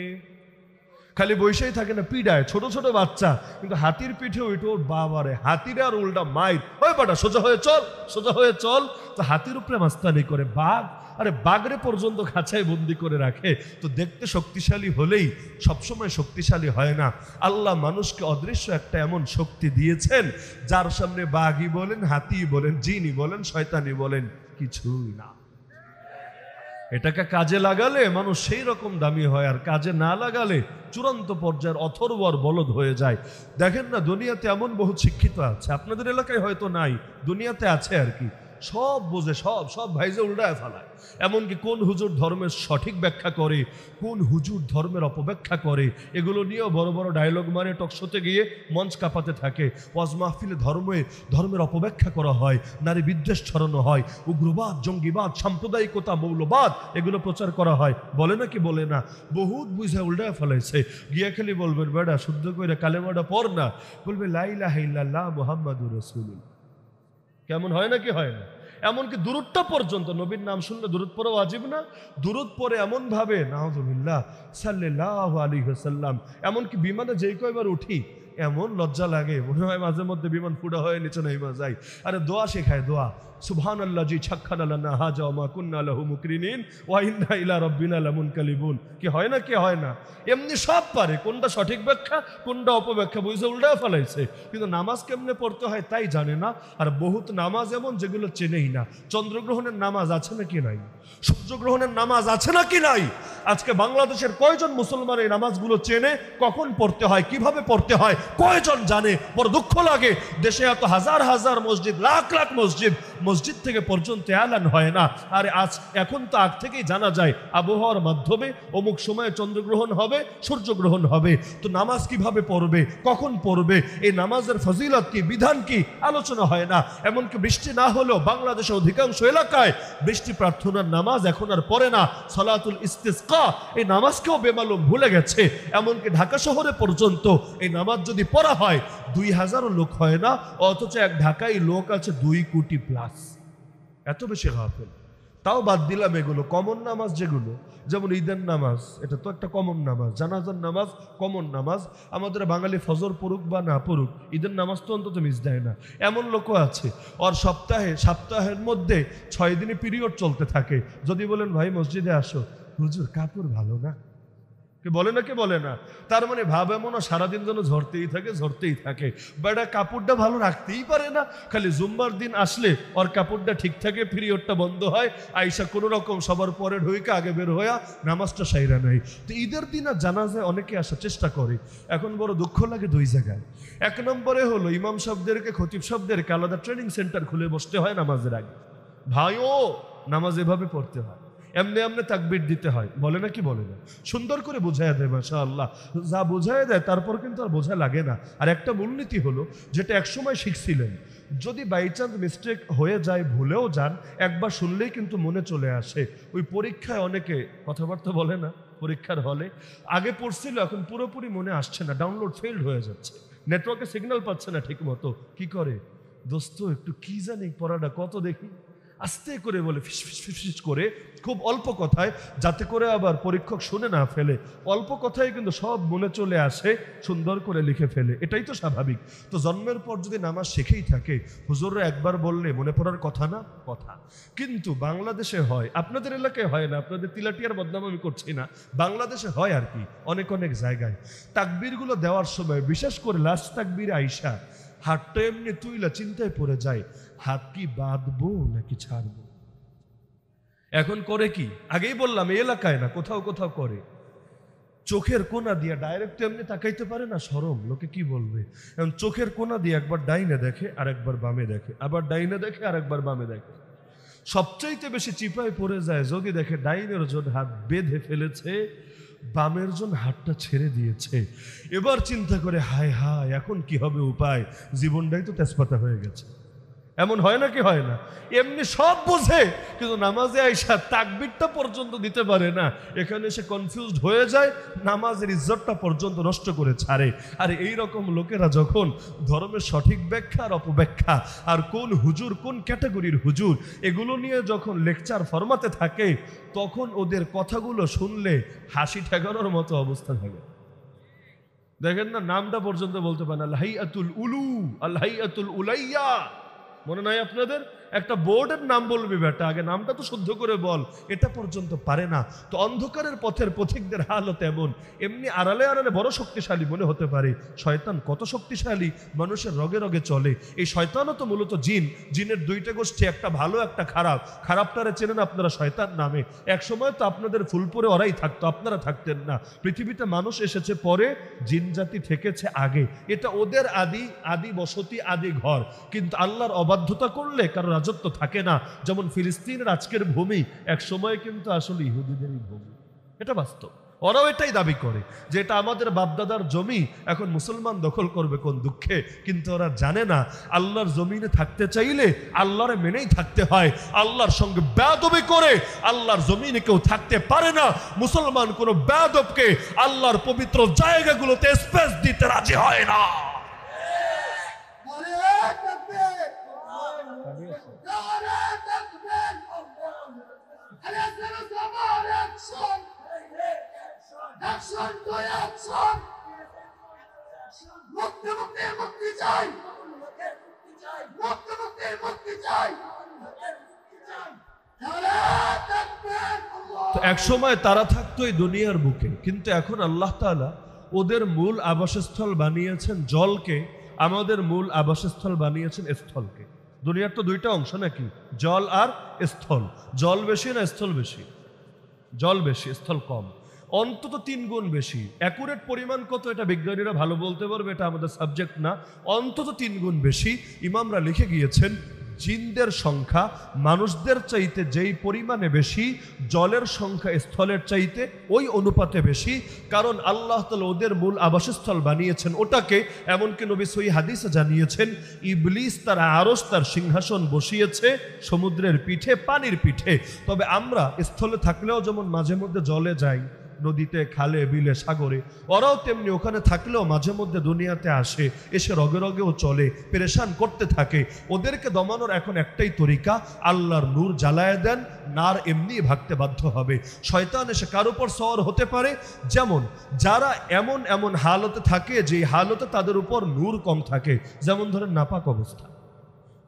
খালি বৈশাই থাকে না, পিডায় ছোট ছোট বাচ্চা, কিন্তু হাতির পিঠে ওইটা ওর বাবারে, হাতির আর উল্টা মাইর, ওই বাটা সোজা হয়ে চল, সোজা হয়ে চল। তো হাতির উপরে মাস্তানি করে। বাঘ, আরে বাঘরে পর্যন্ত খাঁচায় বন্দি করে রাখে। তো দেখতে শক্তিশালী হলেই সবসময় শক্তিশালী হয় না। আল্লাহ মানুষকে অদৃশ্য একটা এমন শক্তি দিয়েছেন, যার সামনে বাঘই বলেন, হাতি বলেন, জিনি বলেন, শয়তানি বলেন, কিছুই না। এটাকে কাজে লাগালে মানুষ সেই রকম দামি হয়, আর কাজে না লাগালে চূড়ান্ত পর্যায়ের অথর্ব আর বলদ হয়ে যায়। দেখেন না, দুনিয়াতে এমন বহু শিক্ষিত আছে, আপনাদের এলাকায় হয়তো নাই, দুনিয়াতে আছে আর কি। সব বোঝে, সব ভাইজে উল্টায় ফেলায়। এমনকি কোন হুজুর ধর্মের সঠিক ব্যাখ্যা করে, কোন হুজুর ধর্মের অপব্যাখ্যা করে, এগুলো নিয়েও বড় বড় ডায়লগ মারে, টকশোতে গিয়ে মঞ্চ কাঁপাতে থাকে। ওয়াজ মাহফিলে ধর্মের অপব্যাখ্যা করা হয়, নারী বিদ্বেষ ছড়ানো হয়, উগ্রবাদ, জঙ্গিবাদ, সাম্প্রদায়িকতা, মৌলবাদ এগুলো প্রচার করা হয়। বলে না কি বলে না? বহুত বুঝে উল্টায় ফেলাইছে। গিয়ে খালি বলবেন বেটা শুদ্ধ করে কালেমাটা পড় না, বলবে লা ইলাহা ইল্লাল্লাহ মুহাম্মাদুর রাসূলুল্লাহ। কেমন হয় না কি হয় না? এমনকি দুরূদটা পর্যন্ত, নবীর নাম শুনলে দুরূদ পড়া ওয়াজিব না? দুরূদ পড়ে এমন ভাবে নাউযুবিল্লাহ সাল্লাল্লাহু আলাইহি ওয়াসাল্লাম, এমনকি বিমানে যেই কয়বার উঠি এমন লজ্জা লাগে, মনে হয় মাঝে মধ্যে বিমান ফুটা হয়ে নিচে নাইমা যায়। আরে দোয়া শেখায়, দোয়া সুবহানাল্লাযী সাক্খারা লানা হাযা ওয়া মা কুন্না লাহু মুকরিনিন ওয়া ইন্না ইলা রাব্বিনা লামুনকালিবুন। কি হয় না, কি হয় না? এমনি সব পারে, কোনটা সঠিক ব্যাখ্যা কোনটা অপব্যাখ্যা বুঝে উল্টায় ফেলাইছে, কিন্তু নামাজ কেমনে পড়তে হয় তাই জানে না। আর বহুত নামাজ এমন যেগুলো চেনেই না। চন্দ্রগ্রহণের নামাজ আছে নাকি নাই? সূর্যগ্রহণের নামাজ আছে নাকি নাই? আজকে বাংলাদেশের কয়জন মুসলমান এই নামাজগুলো চেনে? কখন পড়তে হয়, কিভাবে পড়তে হয়, কয়জন জানে? বড় দুঃখ লাগে, দেশে এত হাজার হাজার মসজিদ, লাখ লাখ মসজিদ থেকে পর্যন্ত এলান হয় না। আর এখন তো আগ থেকেই জানা যায় আবহাওয়ার মাধ্যমে অমুক সময়ে চন্দ্রগ্রহণ হবে, সূর্যগ্রহণ হবে। তো নামাজ কিভাবে পড়বে, কখন পড়বে, এই নামাজের ফজিলত কি, বিধান কি, আলোচনা হয় না। এমনকি বৃষ্টি না হলেও বাংলাদেশের অধিকাংশ এলাকায় বৃষ্টি প্রার্থনার নামাজ এখন আর পড়ে না। সালাতুল ইস্তিসকা এই নামাজকেও বেমালুম ভুলে গেছে। এমনকি ঢাকা শহরে পর্যন্ত এই নামাজ যদি পড়া হয় 2000 লোক হয় না, অথচ এক ঢাকায় লোক আছে 2 কোটি প্লাস। এত বেশি গাফেল। তাও বাদ দিলাম এগুলো কমন নামাজ যেগুলো, যেমন ঈদের নামাজ, এটা তো একটা কমন নামাজ। জানাজার নামাজ কমন নামাজ। আমাদের বাঙালি ফজর পড়ুক বা না পড়ুক, ঈদের নামাজ তো অন্তত মিস দেয় না। এমন লোকও আছে ওর সপ্তাহের মধ্যে 6 দিনই পিরিয়ড চলতে থাকে। যদি বলেন ভাই মসজিদে আসো, হুজুর কাপড় ভালো না, কে বলে না, কে বলে না? তার মানে ভাব এমন সারাদিন যেন ঝরতেই থাকে। বেটা কাপড়টা ভালো রাখতেই পারে না, খালি জুম্মার দিন আসলে ওর কাপড়টা ঠিক থাকে, পিরিয়ডটা বন্ধ হয়, আইসা কোনো রকম সবার পরে ঢুকে আগে বের হইয়া নামাজটা সাইরা নেয়। তো ঈদের দিন আর জানাজায় অনেকে আসার চেষ্টা করে। এখন বড় দুঃখ লাগে 2 জায়গায়। 1 নম্বরে হলো ইমাম সাহেবদেরকে, খতিব সাহেবদেরকে আলাদা ট্রেনিং সেন্টার খুলে বসতে হয় নামাজের আগে। ভাইও নামাজ এভাবে পড়তে হয়, এমনি এমনি তাকবীর দিতে হয়। বলে না কি বলে না? সুন্দর করে বুঝাইয়া দেয় মাশাআল্লাহ। যা বুঝাইয়া দেয় তারপর কিন্তু আর বোঝা লাগে না। আর একটা মূলনীতি হলো, যেটা একসময় শিখছিলেন, যদি বাইচান্স মিস্টেক হয়ে যায়, ভুলেও যান, একবার শুনলেই কিন্তু মনে চলে আসে। ওই পরীক্ষায় অনেকে কথাবার্তা বলে না, পরীক্ষার হলে আগে পড়ছিল, এখন পুরোপুরি মনে আসছে না, ডাউনলোড ফেইল্ড হয়ে যাচ্ছে, নেটওয়ার্কে সিগন্যাল পাচ্ছে না ঠিক মতো। কি করে? দোস্ত একটু কি জানি পড়াটা কত দেখি, আস্তে করে বলে, ফিস ফিস ফিস ফিস করে, খুব অল্প কথায়, যাতে করে আবার পরীক্ষক শুনে না ফেলে। অল্প কথায় কিন্তু সব মনে চলে আসে, সুন্দর করে লিখে ফেলে। এটাই তো স্বাভাবিক। তো জন্মের পর যদি নামাজ শিখেই থাকে, হুজুররা একবার বললে মনে পড়ার কথা না? কথা। কিন্তু বাংলাদেশে হয়, আপনাদের এলাকায় হয় না, আপনাদের তিলাটিয়ার বদনাম আমি করছি না, বাংলাদেশে হয় আর কি অনেক জায়গায়। তাকবীরগুলো দেওয়ার সময়, বিশেষ করে লাস্ট তাকবীরে আইসা হাতটা এমনি তুইলা চিন্তায় পড়ে যায়, হাত কি বাঁধবো নাকি ছাড়বো। এখন করে কি, আগেই বললাম এই এলাকায় না, কোথাও করে। চোখের কোনা দিয়ে ডাইরেক্ট এমনি তাকাইতে পারে না, শরম, লোকে কি বলবে। এখন চোখের কোনা দিয়ে একবার ডাইনে দেখে, আর একবার বামে দেখে, আবার ডাইনে দেখে, আর একবার বামে দেখে। সবচাইতে বেশি চিপায় পড়ে যায় যদি দেখে ডাইনের জন হাত বেঁধে ফেলেছে, বামের জন হাতটা ছেড়ে দিয়েছে। এবার চিন্তা করে, হায় হায় এখন কি হবে উপায়, জীবনটাই তো তেজপাতা হয়ে গেছে। এমন হয় না কি হয় না? এমনি সব বোঝে, কিন্তু নামাজে আইসা তাকবীরটা পর্যন্ত দিতে পারে না। এখানে সে কনফিউজড হয়ে যায়, নামাজের ইজ্জতটা পর্যন্ত নষ্ট করে ছাড়ে। আর এই রকম লোকেরা যখন ধর্মের সঠিক ব্যাখ্যা আর অপব্যাখ্যা, আর কোন হুজুর কোন ক্যাটাগরির হুজুর, এগুলো নিয়ে যখন লেকচার ফরমাতে থাকে, তখন ওদের কথাগুলো শুনলে হাসি ঠেকানোর মতো অবস্থা থাকে। দেখেন না, নামটা পর্যন্ত বলতে পারে না, আল হাইয়াতুল উলু, আল হাইয়াতুল উলাইয়া। মনে নাই আপনাদের? একটা বোর্ডের নাম বলবি বেটা, আগে নামটা তো শুদ্ধ করে বল, এটা পর্যন্ত পারে না। তো অন্ধকারের পথের পথিকদের হালত এমন। এমনি আড়ালে বড় শক্তিশালী মনে হতে পারে, শয়তান কত শক্তিশালী, মানুষের রগে রগে চলে। এই শয়তানও তো মূলত জিনের 2টা গোষ্ঠী, একটা ভালো একটা খারাপ। খারাপটারে চেনেন আপনারা শয়তান নামে। এক সময় তো আপনাদের ফুলপুরে ওরাই থাকতো, আপনারা থাকতেন না। পৃথিবীতে মানুষ এসেছে পরে, জিন জাতি থেকেছে আগে। এটা ওদের আদি বসতি, আদি ঘর। কিন্তু আল্লাহর অবাধ্যতা করলে, কারো রাজত্ব থাকে না। যেমন ফিলিস্তিনের আজকের ভূমি এক সময় কিন্তু আসলে ইহুদিদেরই ভূমি, এটা বাস্তব। ওরাও এটাই দাবি করে যে এটা আমাদের বাপদাদার জমি, এখন মুসলমান দখল করবে কোন দুঃখে। কিন্তু ওরা জানে না আল্লাহর জমিনে থাকতে চাইলে আল্লাহর মেনেই থাকতে হয়। আল্লাহর সঙ্গে বেয়াদবি করে আল্লাহর জমিনে কেউ থাকতে পারে না। মুসলমান কোন বেয়াদবকে আল্লাহর পবিত্র জায়গাগুলোতে স্পেস দিতে রাজি হয় না। তো এক সময় তারা থাকতো এই দুনিয়ার বুকে, কিন্তু এখন আল্লাহ তাআলা ওদের মূল আবাসস্থল বানিয়েছেন জলকে, আমাদের মূল আবাসস্থল বানিয়েছেন স্থলকে। দুনিয়ার তো দুইটা অংশ নাকি, জল আর স্থল। জল বেশি না স্থল বেশি? জল বেশি, স্থল কম, অন্তত 3 গুণ বেশি। অ্যাকুরেট পরিমাণ কত এটা বিজ্ঞানীরা ভালো বলতে পারবে, এটা আমাদের সাবজেক্ট না। অন্তত 3 গুণ বেশি। ইমামরা লিখে গিয়েছেন জিনদের সংখ্যা মানুষদের চাইতে যেই পরিমাণে বেশি, জলের সংখ্যা স্থলের চাইতে ওই অনুপাতে বেশি। কারণ আল্লাহ তাআলা ওদের মূল আবাসস্থল বানিয়েছেন ওটাকে। এমনকি নবী সহিহ হাদিসে জানিয়েছেন ইবলিস তার আরশ, তার সিংহাসন বসিয়েছে সমুদ্রের পিঠে, পানির পিঠে। তবে আমরা স্থলে থাকলেও যেমন মাঝে মধ্যে জলে যাই, নদীতে, খালে, বিলে, সাগরে, ওরাও তেমনি ওখানে থাকলেও মাঝে মধ্যে দুনিয়াতে আসে, এসে রগে রগেও চলে, পেরেশান করতে থাকে। ওদেরকে দমানোর এখন একটাই তরিকা, আল্লাহর নূর জ্বালায় দেন, নার এমনি ভাগতে বাধ্য হবে। শয়তান এসে কার উপর সওয়ার হতে পারে? যেমন যারা এমন এমন হালতে থাকে যে হালতে তাদের উপর নূর কম থাকে, যেমন ধরেন নাপাক অবস্থা,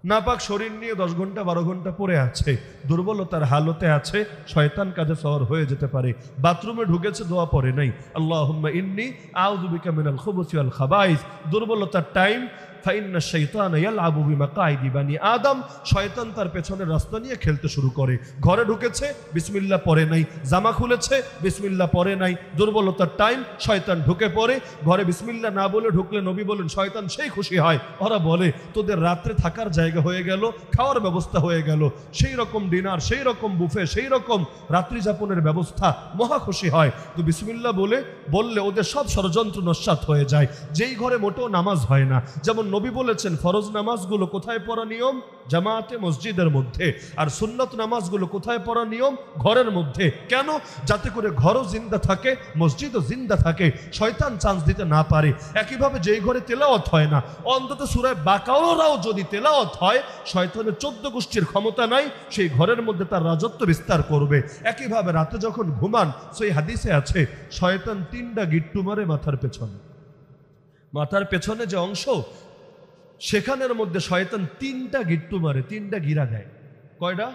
নাপাক শরীর নিয়ে 10 ঘন্টা 12 ঘন্টা পড়ে আছে, দুর্বলতার হালতে আছে, শয়তান কাজে সওয়ার হয়ে যেতে পারে। বাথরুমে ঢুকেছে, দোয়া পড়ে নাই, আল্লাহুম্মা ইন্নী আউযু বিকা মিনাল খুবুসি ওয়াল খাবাইস। দুর্বলতার টাইম, ফাইন্না শাইতানা ইয়ালআবু বিমাকাইদি বানি আদম। শয়তান তার পেছনের রাস্তা নিয়ে খেলতে শুরু করে। ঘরে ঢুকেছে, বিসমিল্লাহ পড়ে নাই, জামা খুলেছে, বিসমিল্লাহ পড়ে নাই। দুর্বলতার টাইম, শয়তান ঢুকে পড়ে। ঘরে বিসমিল্লাহ না বলে ঢুকলে নবী বলেন শয়তান সেই খুশি হয়। ওরা বলে তোদের রাত্রে থাকার জায়গা হয়ে গেল, খাওয়ার ব্যবস্থা হয়ে গেল, সেই রকম ডিনার, সেই রকম বুফে, সেই রকম রাত্রি যাপনের ব্যবস্থা, মহা খুশি হয়। তো বিসমিল্লাহ বললে ওদের সব ষড়যন্ত্র নস্যাৎ হয়ে যায়। যেই ঘরে মোটেও নামাজ হয় না, যেমন নবী বলেছেন ফরজ নামাজগুলো কোথায় পড়া নিয়ম? জামাতে, মসজিদের মধ্যে। আর সুন্নত নামাজগুলো কোথায় পড়া নিয়ম? ঘরের মধ্যে। কেন? যাতে করে ঘরও জিন্দা থাকে, মসজিদও জিন্দা থাকে, শয়তান চান্স দিতে না পারে। একইভাবে যেই ঘরে তেলাওয়াত হয় না, অন্তত সূরা বাকারাও যদি তেলাওয়াত হয়, শয়তানের 14 গোষ্ঠীর ক্ষমতা নাই, সেই ঘরের মধ্যে তার রাজত্ব বিস্তার করবে। একইভাবে রাতে যখন ঘুমান, সেই হাদিসে আছে শয়তান 3টা গিট্টু মারে মাথার পেছনে। মাথার পেছনে যে অংশ, সেখানের মধ্যে শয়তান 3টা গিট্টু মারে, 3টা গিরা দেয়। কয়টা?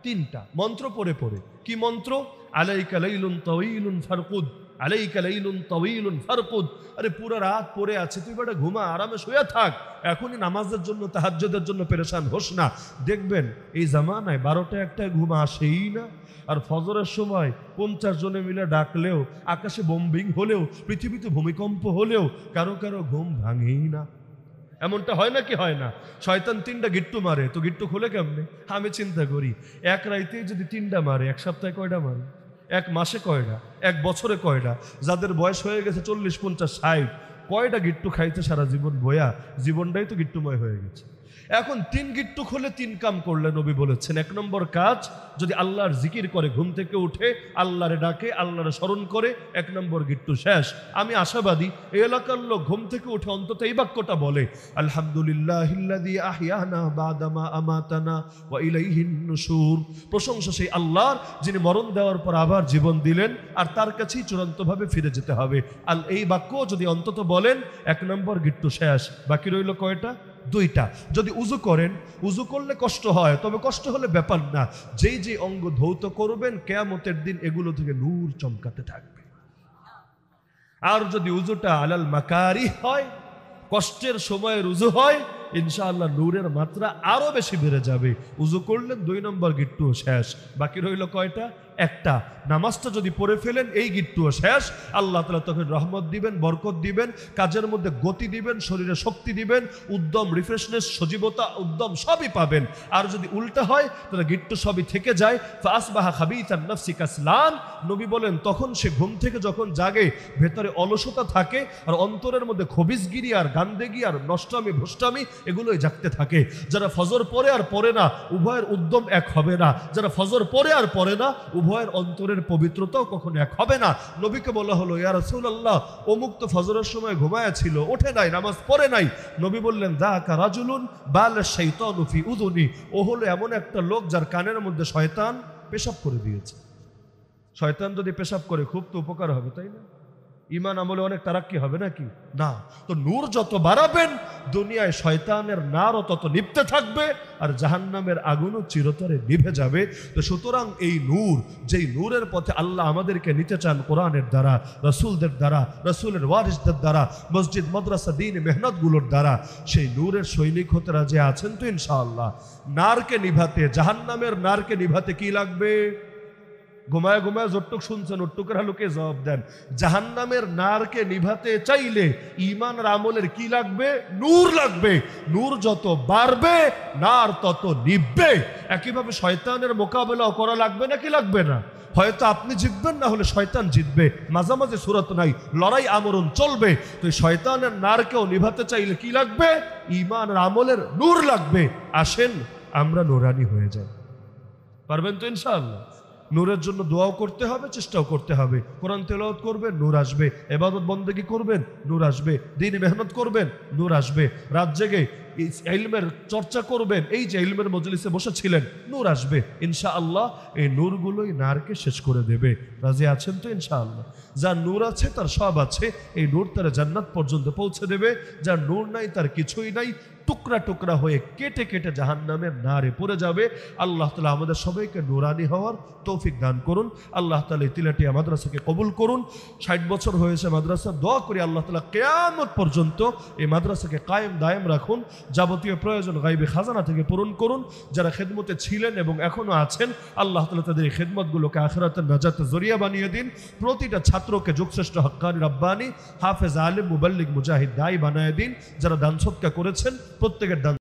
3টা। মন্ত্র পড়ে পড়ে। কি মন্ত্র? আলাইকা লাইলুন তাওয়িলুন ফারকুদ, আলাইকা লাইলুন তাওয়িলুন ফারকুদ। আরে পুরো রাত পড়ে আছে, তুই বেটা ঘুমা, আরামে শুয়ে থাক, এখনই নামাজের জন্য, তাহাজ্জুদের জন্য পেরেশান হোস না। দেখবেন এই জামানায় 12টা 1টায় ঘুম আসেই না। আর ফজরের সময় 50 জনে মিলে ডাকলেও, আকাশে বোম্বিং হলেও, পৃথিবীতে ভূমিকম্প হলেও কারো কারো ঘুম ভাঙেই না। এমনটা হয় না কি হয় না? শয়তান 3টা গিট্টু মারে, তো গিট্টু খুলে কেমনে? আমি চিন্তা করি, এক রাইতেই যদি 3টা মারে, এক সপ্তাহে কয়টা মারে? এক মাসে কয়টা? এক বছরে কয়টা? যাদের বয়স হয়ে গেছে 40, 50, 60, কয়টা গিট্টু খাইতে সারা জীবন বয়া, জীবনটাই তো গিট্টুময় হয়ে গেছে। এখন 3 গিট্টু খুলে 3 কাম করলে নবী বলেছেন। 1 নম্বর কাজ, যদি আল্লাহর জিকির করে, ঘুম থেকে উঠে আল্লাহরে ডাকে, আল্লাহরে স্মরণ করে, 1 নম্বর গিট্টু শেষ। আমি আশাবাদী এই এলাকার লোক ঘুম থেকে উঠে অন্তত এই বাক্যটা বলে, আলহামদুলিল্লাহিল্লাযী আহইয়ানা বাদামা আমাতানা ওয়া ইলাইহিন নুশুর। প্রশংসা সেই আল্লাহর, যিনি মরণ দেওয়ার পর আবার জীবন দিলেন, আর তার কাছেই চূড়ান্তভাবে ফিরে যেতে হবে। এই বাক্য যদি অন্তত বলেন, 1 নম্বর গিট্টু শেষ। বাকি রইল কয়টা? 2টা। যদি উজু করেন, উজু করলে কষ্ট হয়, তবে কষ্ট হলে ব্যাপার না। যেই যে অঙ্গ ধৌত করবেন, কিয়ামতের দিন এগুলো থেকে নূর চমকাতে থাকবে। আর যদি উজুটা আলাল মাকারি হয়, কষ্টের সময়ের উজু হয়, ইনশাআল্লাহ নূরের মাত্রা আরো বেশি বেড়ে যাবে। উজু করলেন, 2 নম্বর গিট্টু শেষ। বাকি রইল কয়টা? একটা, নামাজটা যদি পড়ে ফেলেন এই গিট্টুও শেষ। আল্লাহ তাআলা তখন রহমত দিবেন, বরকত দিবেন, কাজের মধ্যে গতি দিবেন, শরীরে শক্তি দিবেন, উদ্যম, রিফ্রেশনেস, সজীবতা, উদ্যম সবই পাবেন। আর যদি উল্টা হয় তাহলে গিট্টু সবই থেকে যায়। ফাসবাহা খাবিসান নাফসি কাসলান, নবী বলেন তখন সে ঘুম থেকে যখন জাগে ভেতরে অলসতা থাকে আর অন্তরের মধ্যে খবিসগিরি আর গান্দেগি আর নষ্টামি ভ্রষ্টামি এগুলোই জাগতে থাকে। যারা ফজর পড়ে আর পড়ে না উভয়ের উদ্যম এক হবে না, যারা ফজর পড়ে আর পড়ে না উভয়ের অন্তরের পবিত্রতাও কখনো এক হবে না। নবীকে বলা হলো, ইয়া রাসূলুল্লাহ, অমুক তো ফজরের সময় ঘুমায়া ছিল, ওঠে নাই, নামাজ পড়ে নাই। নবী বললেন, যাকা রাজুলুন বাল শাইতানু ফি উযুনি, ও হলো এমন একটা লোক যার কানের মধ্যে শয়তান পেশাব করে দিয়েছে। শয়তান যদি পেশাব করে খুব তো উপকার হবে, তাই না? ঈমান আমলে অনেক তারাক্কি হবে নাকি? না। তো নূর যত বাড়াবেন দুনিয়ায় শয়তানের নারও তত নিভতে থাকবে আর জাহান্নামের আগুনও চিরতরে নিভে যাবে। তো সুতরাং এই নূর, যেই নূরের পথে আল্লাহ আমাদেরকে নিতে চান কোরআনের দ্বারা, রাসূলদের দ্বারা, রাসূলের ওয়ারিসদের দ্বারা, মসজিদ মাদ্রাসা দ্বীন মেহনতগুলোর দ্বারা, সেই নূরের সৈনিক হতে রাজি আছেন তো ইনশাআল্লাহ? নারকে নিভাতে, জাহান্নামের নারকে নিভাতে কি লাগবে? ঘুমায় ঘুমায় যতটুক শুনছেন ওটুকের আলোকে জবাব দেন। জাহান্নামের নারকে নিভাতে চাইলে ঈমান আর আমলের কি লাগবে? নূর লাগবে। নূর যত বাড়বে নার তত নিভবে। একইভাবে শয়তানের মোকাবেলাও করা লাগবে নাকি লাগবে না? হয়তো আপনি জিতবেন, না হলে শয়তান জিতবে, মাঝামাঝি সুরত নাই, লড়াই আমরণ চলবে। তো শয়তানের নারকেও নিভাতে চাইলে কি লাগবে? ঈমান আর আমলের নূর লাগবে। আসেন আমরা নূরানি হয়ে যাই। পারবেন তো ইনশাআল্লাহ? নূরের জন্য দোয়াও করতে হবে, চেষ্টাও করতে হবে। কোরআন তেলাওয়াত করবেন, নূর আসবে। ইবাদত বন্দেগী করবেন, নূর আসবে। দ্বীনি মেহনত করবেন, নূর আসবে। রাত জেগে ইলমের চর্চা করবেন, এই যে ইলমের মজলিসে বসেছিলেন, নূর আসবে ইনশাআল্লাহ। এই নূরগুলোই নারকে শেষ করে দেবে। রাজি আছেন তো ইনশাআল্লাহ? যার নূর আছে তার সব আছে। এই নূর তার জান্নাত পর্যন্ত পৌঁছে দেবে। যার নূর নাই তার কিছুই নাই, টুকরা টুকরা হয়ে কেটে কেটে জাহান্নামের নারে পড়ে যাবে। আল্লাহ তাআলা আমাদের সবাইকে নূরানি হওয়ার তৌফিক দান করুন। আল্লাহ তাআলা তিলাটিয়া মাদ্রাসাকে কবুল করুন। 60 বছর হয়েছে মাদ্রাসা, দোয়া করি আল্লাহ তাআলা কিয়ামত পর্যন্ত এই মাদ্রাসাকে কায়েম দায়েম রাখুন। যাবতীয় প্রয়োজন গায়বী খাজানা থেকে পূরণ করুন। যারা খেদমতে ছিলেন এবং এখনো আছেন, আল্লাহ তাআলা তাদের এই খেদমতগুলোকে আখিরাতের নাজাতের জরিয়া বানিয়ে দিন। প্রতিটা ছাত্রকে যুগশ্রেষ্ঠ হক্কানি রব্বানি হাফেজ আলিম মুবাল্লিগ মুজাহিদ দায়ী বানায় দিন। যারা দান সদকা করেছেন প্রত্যেকের দান